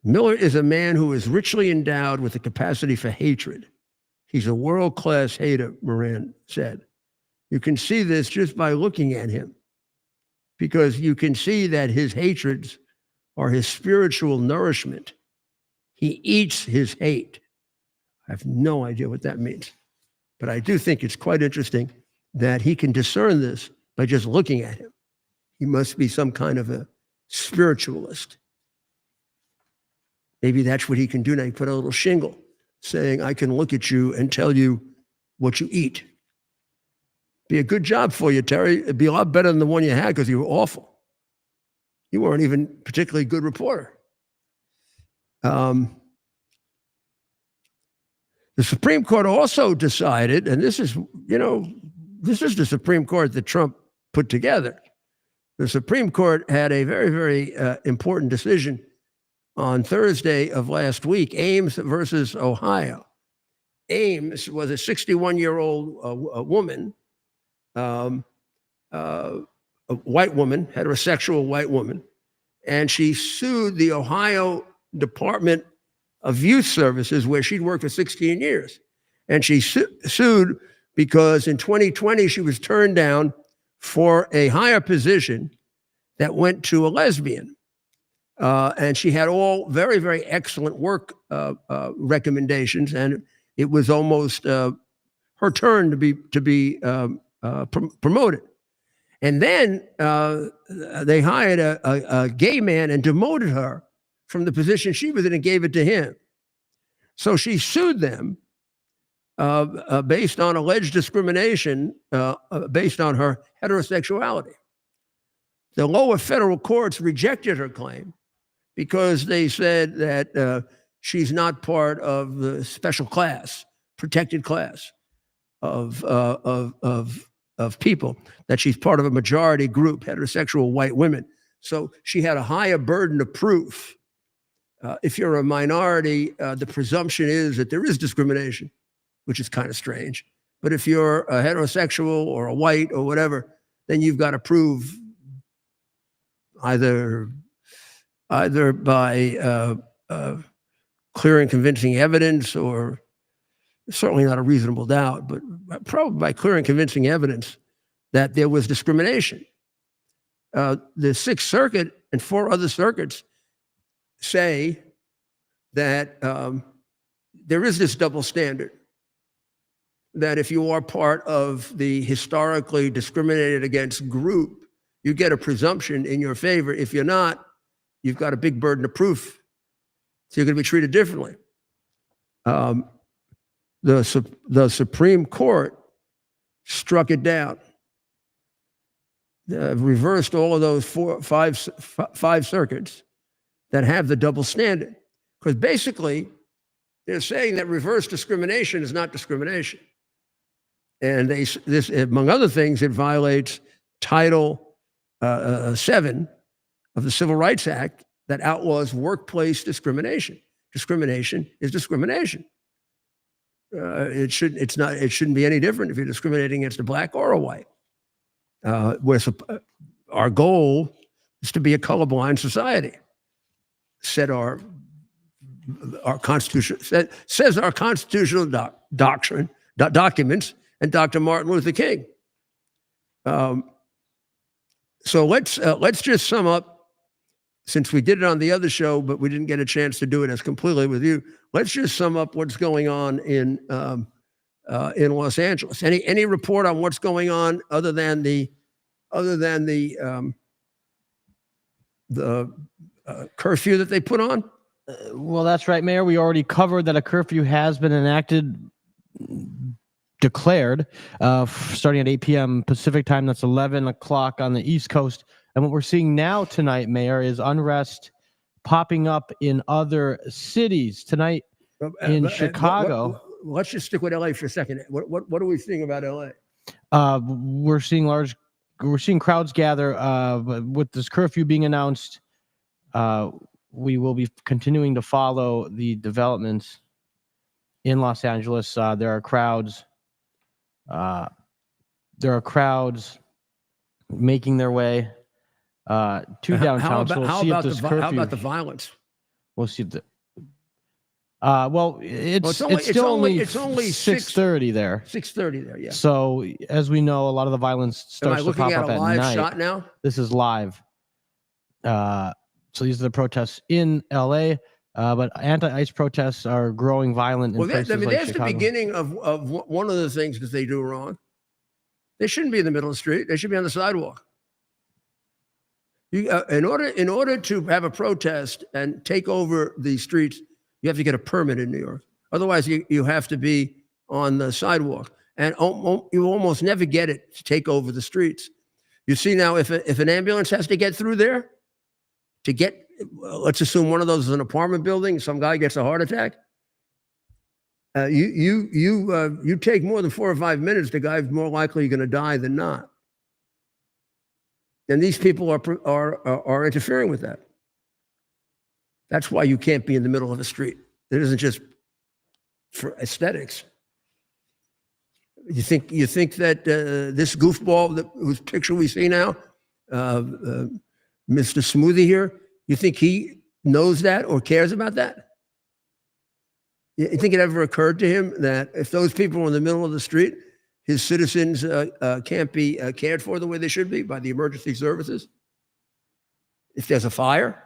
Miller is a man who is richly endowed with the capacity for hatred. He's a world-class hater, Moran said. You can see this just by looking at him, because you can see that his hatreds are his spiritual nourishment. He eats his hate. I have no idea what that means, but I do think it's quite interesting that he can discern this by just looking at him. He must be some kind of a spiritualist. Maybe that's what he can do now. He put a little shingle saying, I can look at you and tell you what you eat. Be a good job for you, Terry. It'd be a lot better than the one you had because you were awful. You weren't even a particularly good reporter. The Supreme Court also decided, and this is the Supreme Court that Trump put together. The Supreme Court had a very, very important decision on Thursday of last week, Ames versus Ohio. Ames was a 61-year-old woman, a white woman, heterosexual white woman, and she sued the Ohio Department of Youth Services, where she'd worked for 16 years. And she sued because in 2020, she was turned down for a higher position that went to a lesbian. And she had all very, very excellent work recommendations, and it was almost her turn to be promoted. And then they hired a gay man and demoted her from the position she was in and gave it to him. So she sued them based on alleged discrimination based on her heterosexuality. The lower federal courts rejected her claim because they said that she's not part of the special class, protected class of people, that she's part of a majority group, heterosexual white women. So she had a higher burden of proof. If you're a minority, the presumption is that there is discrimination, which is kind of strange. But if you're a heterosexual or a white or whatever, then you've got to prove either by clear and convincing evidence, or certainly not a reasonable doubt, but probably by clear and convincing evidence that there was discrimination. The Sixth Circuit and 4 other circuits say that there is this double standard, that if you are part of the historically discriminated against group, you get a presumption in your favor. If you're not, you've got a big burden of proof. So you're going to be treated differently. The Supreme Court struck it down, reversed all of those five circuits that have the double standard. Because basically, they're saying that reverse discrimination is not discrimination. And this, among other things, it violates Title 7 of the Civil Rights Act that outlaws workplace discrimination. Discrimination is discrimination. It shouldn't be any different if you're discriminating against a black or a white. Our goal is to be a colorblind society. Said our Constitution, says our constitutional documents, and Dr. Martin Luther King. So let's just sum up, since we did it on the other show, but we didn't get a chance to do it as completely with you. Let's just sum up what's going on in Los Angeles. Any report on what's going on other than the curfew that they put on? Well, that's right, Mayor. We already covered that a curfew has been declared, starting at 8 p.m. Pacific time. That's 11 o'clock on the East Coast. And what we're seeing now tonight, Mayor, is unrest popping up in other cities. Tonight in Chicago. Let's just stick with LA for a second. What are we seeing about LA? We're seeing crowds gather with this curfew being announced. We will be continuing to follow the developments in Los Angeles. There are crowds making their way to downtown. How about the violence? We'll see. It's only 6:30 there. 6:30 there, yeah. So as we know, a lot of the violence starts to pop up at night. Am I looking at a live shot now? This is live. So these are the protests in LA, but anti-ICE protests are growing violent in places like that's Chicago. the beginning of one of the things that they do wrong. They shouldn't be in the middle of the street. They should be on the sidewalk. In order to have a protest and take over the streets, you have to get a permit in New York. Otherwise, you have to be on the sidewalk. And you almost never get it to take over the streets. You see now, if an ambulance has to get through there, let's assume one of those is an apartment building, some guy gets a heart attack. You take more than 4 or 5 minutes, the guy's more likely going to die than not. And these people are interfering with that. That's why you can't be in the middle of the street. It isn't just for aesthetics. You think that this goofball whose picture we see now, Mr. Smoothie here, you think he knows that or cares about that? You think it ever occurred to him that if those people are in the middle of the street, his citizens can't be cared for the way they should be by the emergency services? If there's a fire?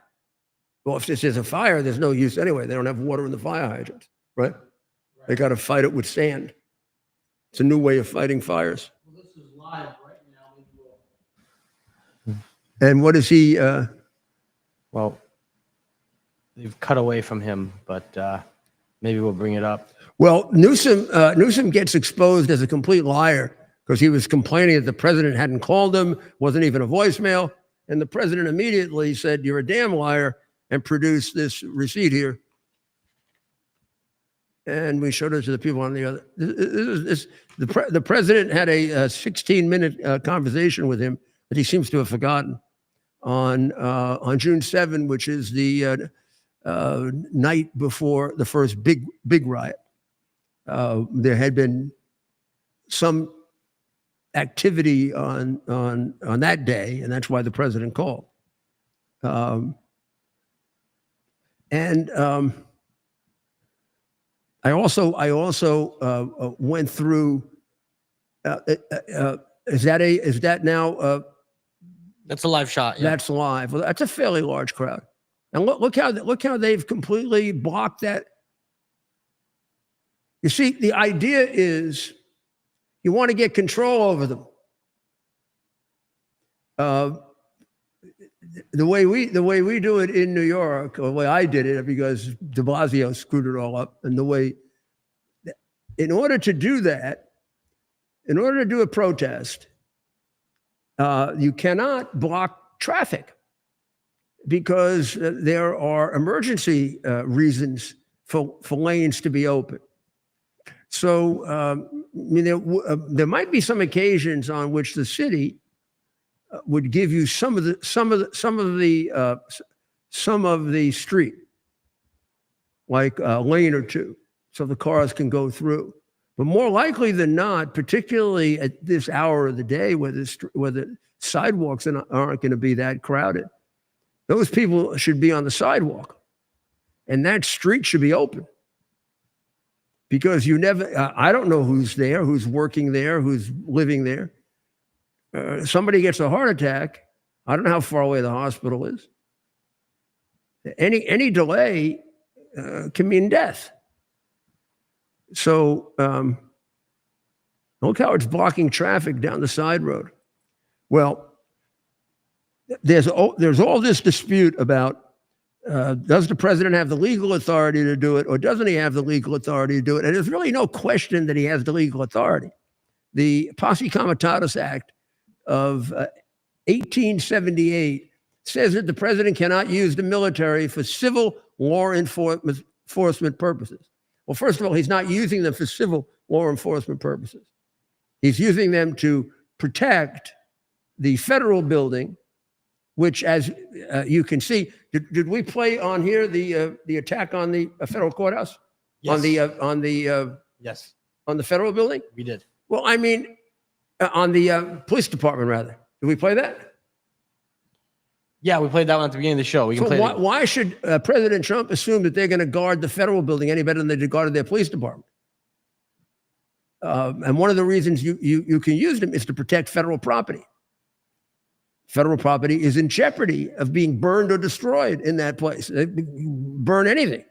Well, if there's a fire, there's no use anyway. They don't have water in the fire hydrants, right? They got to fight it with sand. It's a new way of fighting fires. Well, this is live right now. And what is he? Well, they've cut away from him, but maybe we'll bring it up. Well, Newsom gets exposed as a complete liar because he was complaining that the president hadn't called him, wasn't even a voicemail. And the president immediately said, "You're a damn liar," and produced this receipt here. And we showed it to the people on the other. The president had a 16-minute conversation with him that he seems to have forgotten on June 7, which is the night before the first big riot. There had been some activity on that day, and that's why the president called. I also went through. Is that now? That's a live shot. Yeah. That's live. Well, that's a fairly large crowd. And look how they've completely blocked that. You see, the idea is you want to get control over them. The way we do it in New York, or the way I did it, because de Blasio screwed it all up, and in order to do that, in order to do a protest, you cannot block traffic because there are emergency reasons for lanes to be open. So there might be some occasions on which the city would give you some of the street, like a lane or two, so the cars can go through. But more likely than not, particularly at this hour of the day where the sidewalks aren't going to be that crowded, those people should be on the sidewalk, and that street should be open. Because you never, I don't know who's there, who's working there, who's living there. Somebody gets a heart attack, I don't know how far away the hospital is. Any delay can mean death. So look how it's blocking traffic down the side road. Well, there's all this dispute about does the president have the legal authority to do it, or doesn't he have the legal authority to do it? And there's really no question that he has the legal authority. The Posse Comitatus Act of 1878 says that the president cannot use the military for civil law enforcement purposes. Well, first of all, he's not using them for civil law enforcement purposes. He's using them to protect the federal building, which, as you can see, did we play on here the attack on the federal courthouse? Yes. Yes. On the federal building? We did. Well, I mean, on the police department, rather. Did we play that? Yeah, we played that one at the beginning of the show. We can play it. Why should President Trump assume that they're going to guard the federal building any better than they guarded their police department? And one of the reasons you can use them is to protect federal property. federal property is in jeopardy of being burned or destroyed in that place. They burn anything.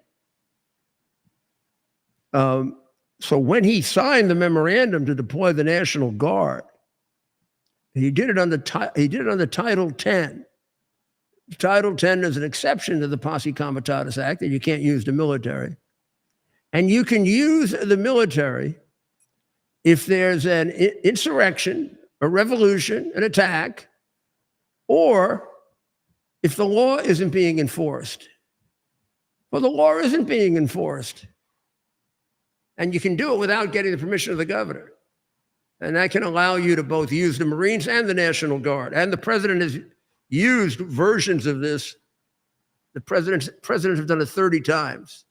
So when he signed the memorandum to deploy the National Guard, he did it under Title 10. Title 10 is an exception to the Posse Comitatus Act that you can't use the military. And you can use the military if there's an insurrection, a revolution, an attack, or if the law isn't being enforced. Well, the law isn't being enforced. And you can do it without getting the permission of the governor. And that can allow you to both use the Marines and the National Guard. And the president has used versions of this. The presidents have done it 30 times.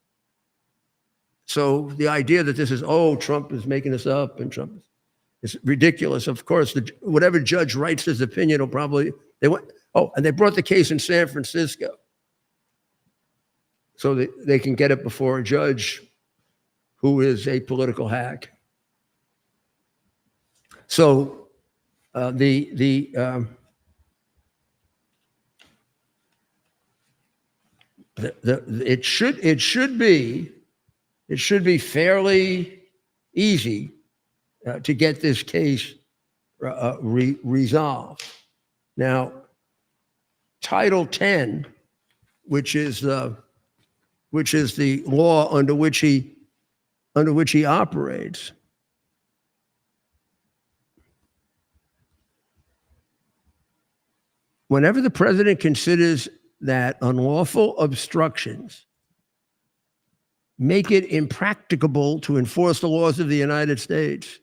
So the idea that this is, oh, Trump is making this up and Trump is ridiculous. Of course, whatever judge writes his opinion will probably, and they brought the case in San Francisco so that they can get it before a judge who is a political hack. So it should be fairly easy to get this case resolved. Now, Title 10, which is the law under which he operates, whenever the president considers that unlawful obstructions make it impracticable to enforce the laws of the United States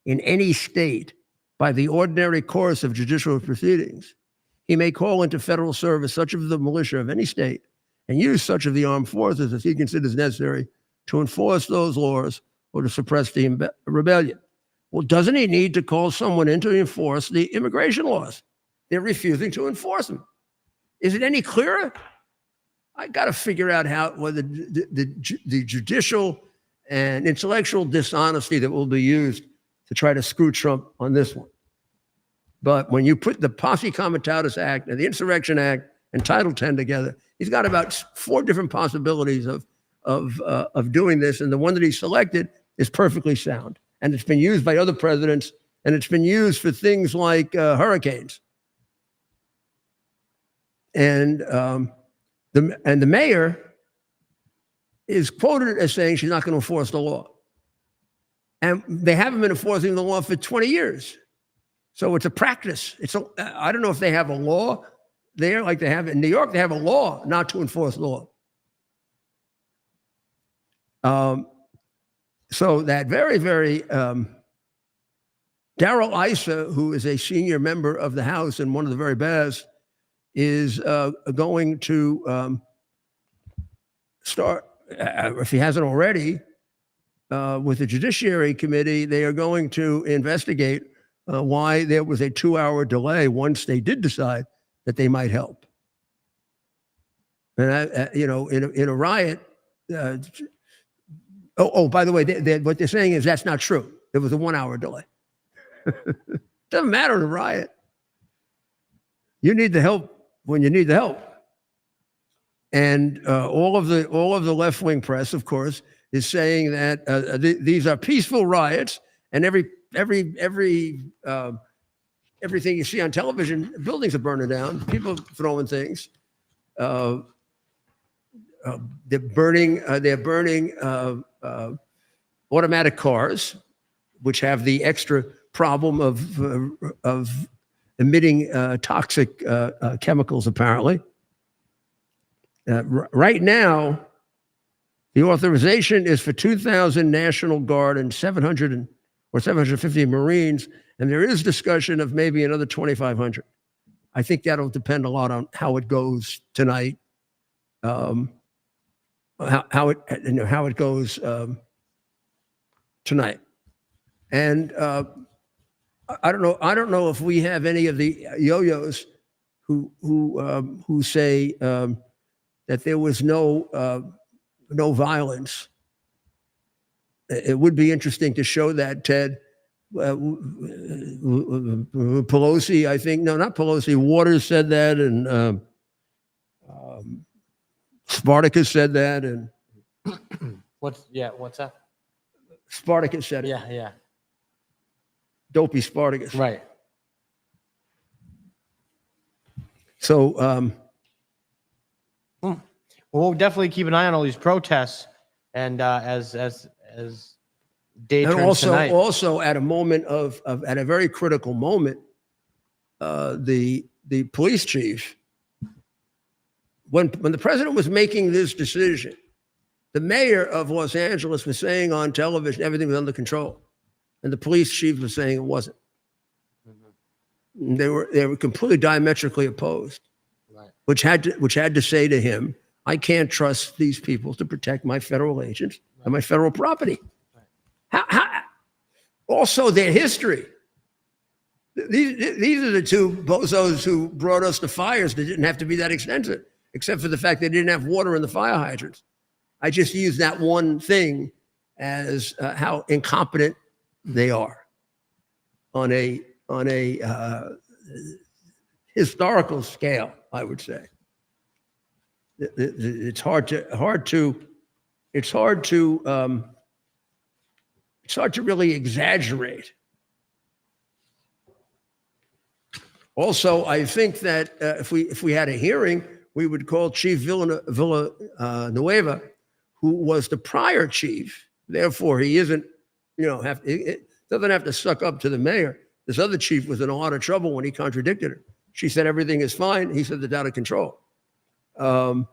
in any state by the ordinary course of judicial proceedings, he may call into federal service such of the militia of any state and use such of the armed forces as he considers necessary to enforce those laws or to suppress the rebellion. Well, doesn't he need to call someone in to enforce the immigration laws? They're refusing to enforce them. Is it any clearer? I got to figure out whether the judicial and intellectual dishonesty that will be used to try to screw Trump on this one. But when you put the Posse Comitatus Act and the Insurrection Act and Title 10 together, he's got about 4 different possibilities of doing this, and the one that he selected is perfectly sound. And it's been used by other presidents, and it's been used for things like hurricanes. And the mayor is quoted as saying she's not going to enforce the law. And they haven't been enforcing the law for 20 years. So it's a practice. I don't know if they have a law there like they have in New York. They have a law not to enforce law. So that very, very Darrell Issa, who is a senior member of the House and one of the very best, is going to start, if he hasn't already, with the Judiciary Committee, they are going to investigate why there was a 2-hour delay once they did decide that they might help. And, in a riot, by the way, what they're saying is that's not true. There was a 1-hour delay. Doesn't matter in a riot. You need the help when you need the help. And all of the left-wing press, of course, is saying that these are peaceful riots, and everything you see on television, buildings are burning down, people throwing things. They're burning automatic cars, which have the extra problem of emitting toxic chemicals, apparently. Right now, the authorization is for 2,000 National Guard and 700 or 750 Marines, and there is discussion of maybe another 2,500. I think that'll depend a lot on how it goes tonight, how it goes tonight, and I don't know if we have any of the yo-yos who say that there was no violence. It would be interesting to show that, Ted, Pelosi, I think, no, not Pelosi, Waters said that, and Spartacus said that, and What's that? Spartacus said it. Yeah. Dopey Spartacus. Right. So, Well, we'll definitely keep an eye on all these protests, and as day and turns tonight. also at a moment at a very critical moment, the police chief, when the president was making this decision, the mayor of Los Angeles was saying on television everything was under control, and the police chief was saying it wasn't. They were completely diametrically opposed, Right. which had to say to him, I can't trust these people to protect my federal agents and my federal property. How, also, their history. These are the two bozos who brought us the fires that didn't have to be that extensive, except for the fact they didn't have water in the fire hydrants. I just use that one thing as how incompetent they are on a historical scale, I would say. It's hard to really exaggerate. Also, I think that if we had a hearing, we would call Chief Villanueva, who was the prior chief. Therefore, he isn't, it doesn't have to suck up to the mayor. This other chief was in a lot of trouble when he contradicted her. She said everything is fine. He said it's out of control. But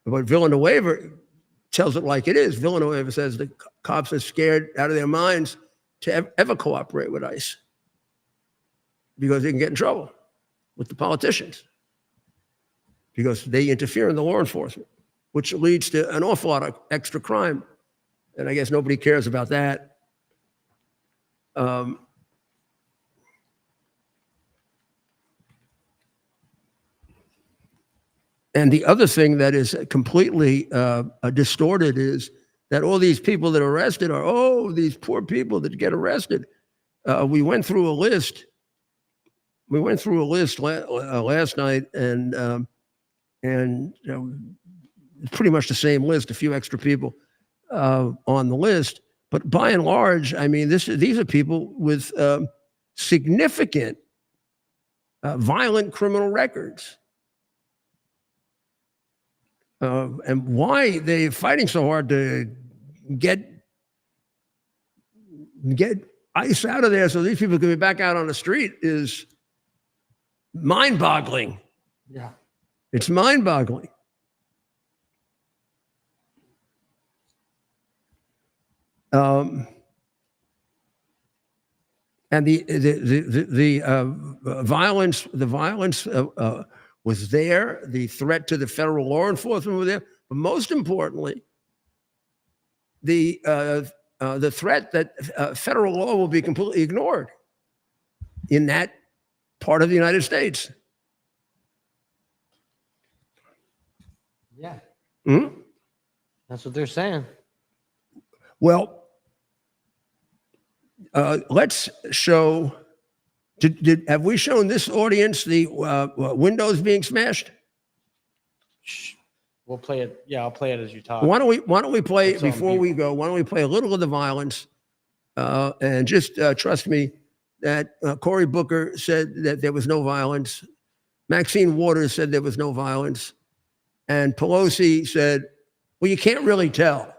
Villanueva tells it like it is. Villanueva says the cops are scared out of their minds to ever cooperate with ICE because they can get in trouble with the politicians because they interfere in the law enforcement, which leads to an awful lot of extra crime. And I guess nobody cares about that. And the other thing that is completely distorted is that all these people that are arrested are, these poor people that get arrested. We went through a list. Last night, and pretty much the same list, a few extra people on the list. But by and large, I mean, these are people with significant violent criminal records. And why they're fighting so hard to get ICE out of there so these people can be back out on the street is mind-boggling. Yeah. It's mind-boggling. And the violence was there. The threat to the federal law enforcement was there. But most importantly, the threat that federal law will be completely ignored in that part of the United States. Yeah. Mm-hmm. That's what they're saying. Well, let's show. Have we shown this audience the windows being smashed? We'll play it. Yeah, I'll play it as you talk. Why don't we play It's on before we go? Why don't we play a little of the violence? And just trust me that Cory Booker said that there was no violence. Maxine Waters said there was no violence. And Pelosi said, well, you can't really tell. I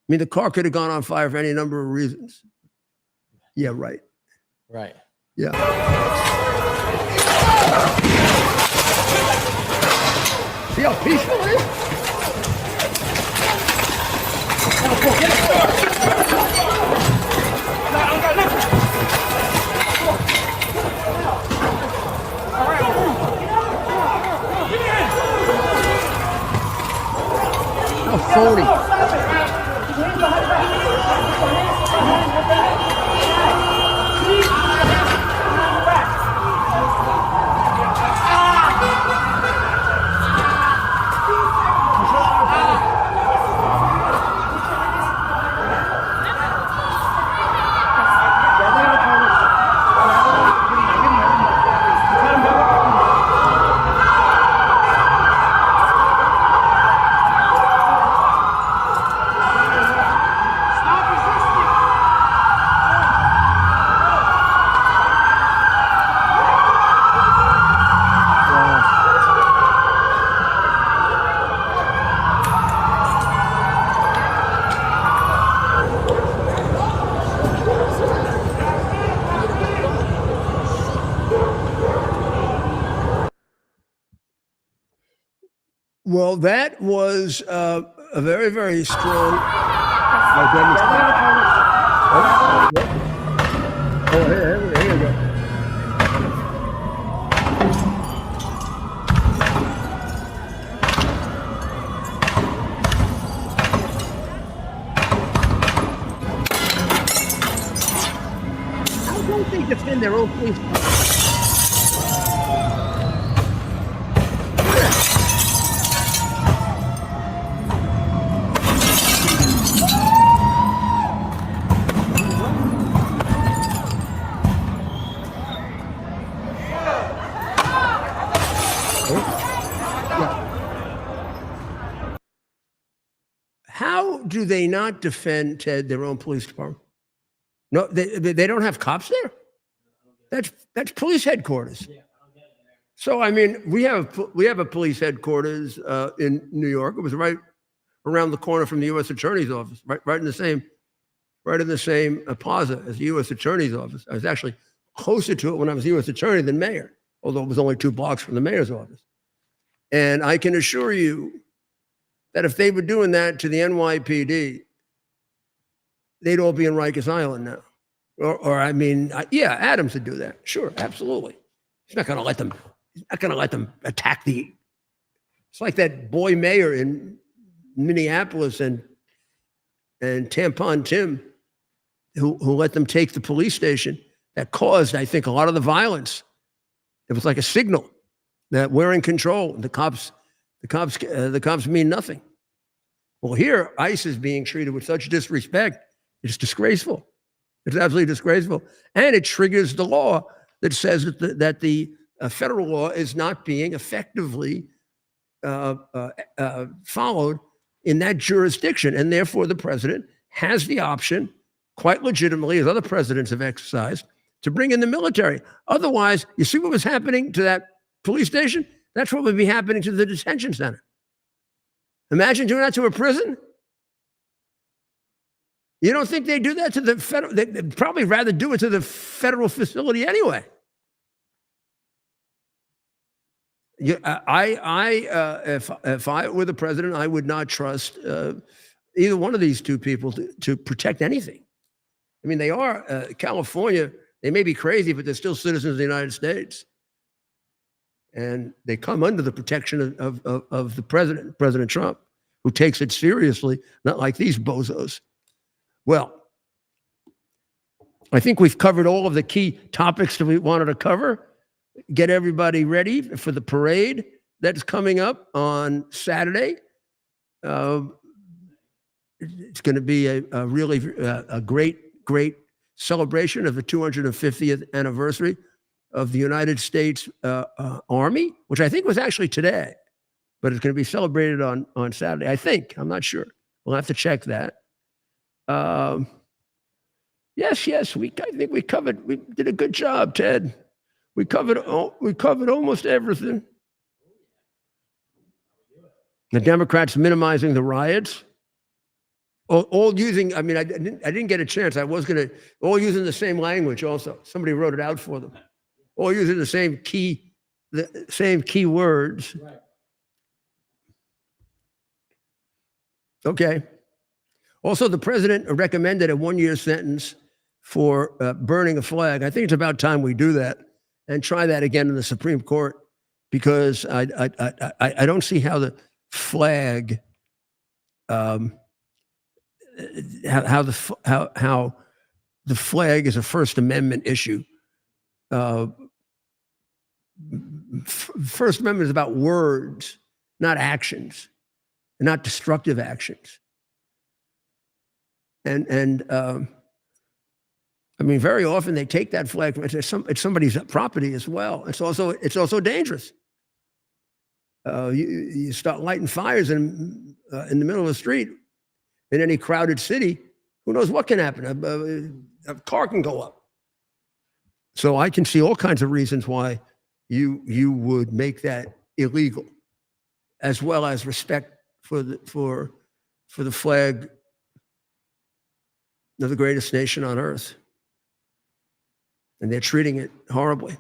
mean, the car could have gone on fire for any number of reasons. Yeah, right. Right. Yeah. See how peaceful it is? How phony. Well, that was a very, very strong demonstration. Oh, here you go. How don't they defend their own police? How do they not defend, Ted, their own police department? No, they don't have cops there. That's police headquarters. So I mean, we have a police headquarters in New York. It was right around the corner from the U.S. Attorney's office, right in the same plaza as the U.S. Attorney's office. I was actually closer to it when I was U.S. Attorney than mayor, although it was only 2 blocks from the mayor's office. And I can assure you that if they were doing that to the NYPD, they'd all be in Rikers Island now. Or I mean, yeah, Adams would do that. Sure, absolutely. He's not going to let them. He's not going to let them attack the. It's like that boy mayor in Minneapolis and Tampon Tim, who let them take the police station. That caused, I think, a lot of the violence. It was like a signal that we're in control. The cops mean nothing. Well, here ICE is being treated with such disrespect. It's disgraceful. It's absolutely disgraceful, and it triggers the law that says that the federal law is not being effectively followed in that jurisdiction, and therefore the president has the option, quite legitimately, as other presidents have exercised, to bring in the military. Otherwise, you see what was happening to that police station? That's what would be happening to the detention center. Imagine doing that to a prison. You don't think they do that to the federal? They'd probably rather do it to the federal facility anyway. If I were the president, I would not trust either one of these two people to protect anything. I mean, they are California. They may be crazy, but they're still citizens of the United States, and they come under the protection of the president, President Trump, who takes it seriously, not like these bozos. Well, I think we've covered all of the key topics that we wanted to cover. Get everybody ready for the parade that's coming up on Saturday. It's going to be a really great celebration of the 250th anniversary of the United States Army, which I think was actually today, but it's going to be celebrated on Saturday. I think. I'm not sure. We'll have to check that. Yes. I think we did a good job, Ted. We covered almost everything. The Democrats minimizing the riots, all using. I mean, I didn't get a chance. I was gonna all using the same language. Also, somebody wrote it out for them. All using the same key words. Right. Okay. Also, the president recommended a 1-year sentence for burning a flag. I think it's about time we do that and try that again in the Supreme Court, because I don't see how the flag, how the flag is a First Amendment issue. First Amendment is about words, not actions, not destructive actions. And I mean, very often they take that flag. It's somebody's property as well. It's also dangerous. You start lighting fires in the middle of the street in any crowded city. Who knows what can happen? A car can go up. So I can see all kinds of reasons why you would make that illegal, as well as respect for the flag of the greatest nation on earth. And they're treating it horribly.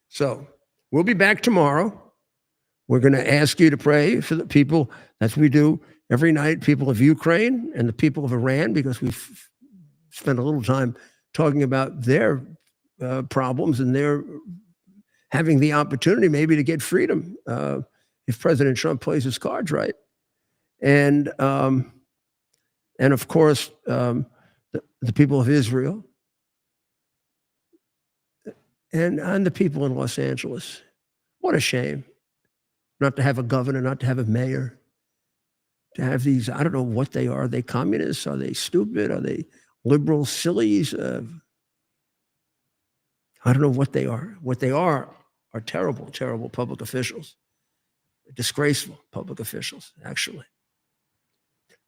So we'll be back tomorrow We're going to ask you to pray for the people, as we do every night, people of Ukraine and the people of Iran, because we've spent a little time talking about their problems and their having the opportunity maybe to get freedom if President Trump plays his cards right. And of course, the people of Israel and the people in Los Angeles. What a shame not to have a governor, not to have a mayor, to have these, I don't know what they are. Are they communists? Are they stupid? Are they liberal sillies? I don't know what they are. What they are terrible, terrible public officials, disgraceful public officials, actually.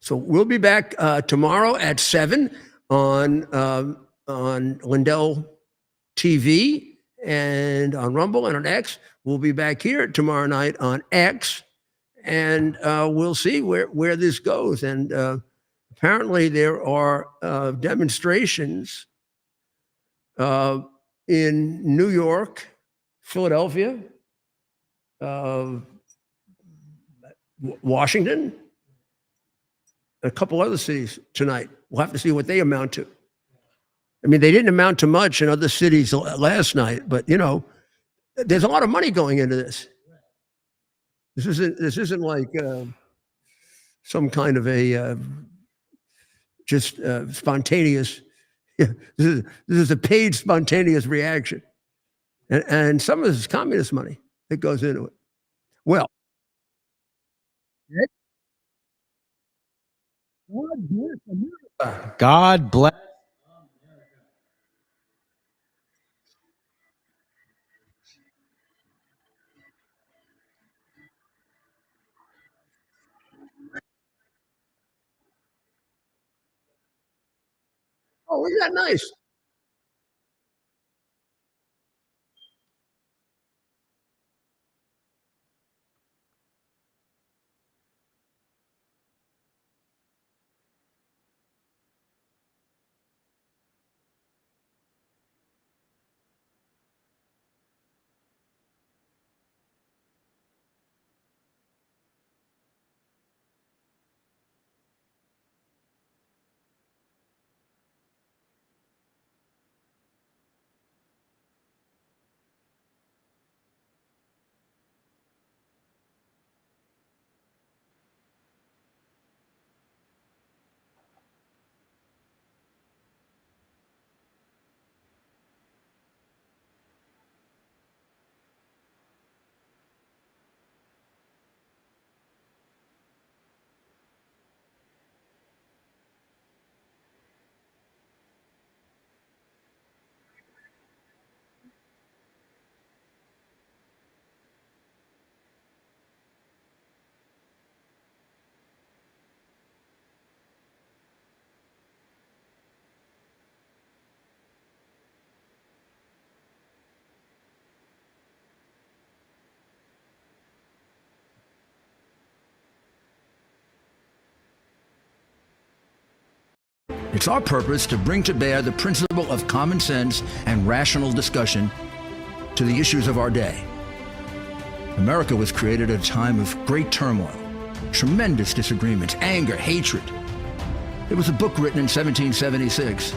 So we'll be back tomorrow at 7 on Lindell TV and on Rumble and on X. We'll be back here tomorrow night on X, and we'll see where this goes. And apparently there are demonstrations in New York, Philadelphia, Washington, a couple other cities tonight. We'll have to see what they amount to. I mean, they didn't amount to much in other cities last night, but you know, there's a lot of money going into this. This isn't like some kind of a just spontaneous. This is a paid spontaneous reaction, and some of this is communist money that goes into it. Well, God bless America. God bless. Oh, isn't that nice? It's our purpose to bring to bear the principle of common sense and rational discussion to the issues of our day. America was created at a time of great turmoil, tremendous disagreements, anger, hatred. There was a book written in 1776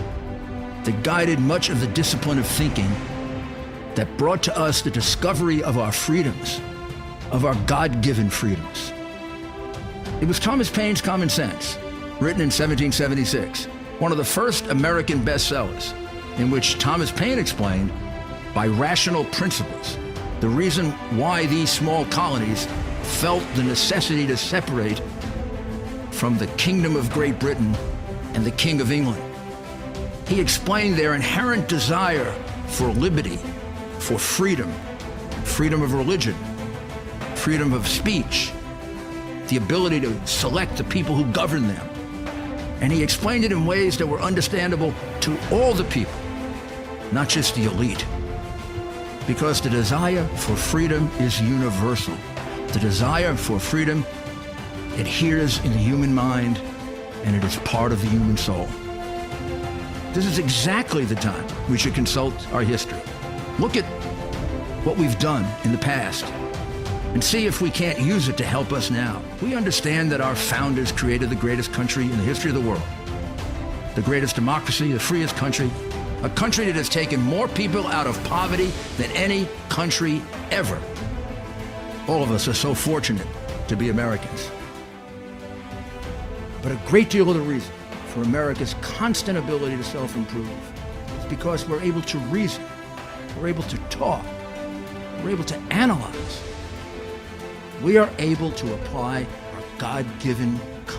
that guided much of the discipline of thinking that brought to us the discovery of our freedoms, of our God-given freedoms. It was Thomas Paine's Common Sense, written in 1776, one of the first American bestsellers, in which Thomas Paine explained, by rational principles, the reason why these small colonies felt the necessity to separate from the Kingdom of Great Britain and the King of England. He explained their inherent desire for liberty, for freedom, freedom of religion, freedom of speech, the ability to select the people who govern them. And he explained it in ways that were understandable to all the people, not just the elite. Because the desire for freedom is universal. The desire for freedom adheres in the human mind, and it is part of the human soul. This is exactly the time we should consult our history. Look at what we've done in the past and see if we can't use it to help us now. We understand that our founders created the greatest country in the history of the world, the greatest democracy, the freest country, a country that has taken more people out of poverty than any country ever. All of us are so fortunate to be Americans. But a great deal of the reason for America's constant ability to self-improve is because we're able to reason, we're able to talk, we're able to analyze. We are able to apply our God-given common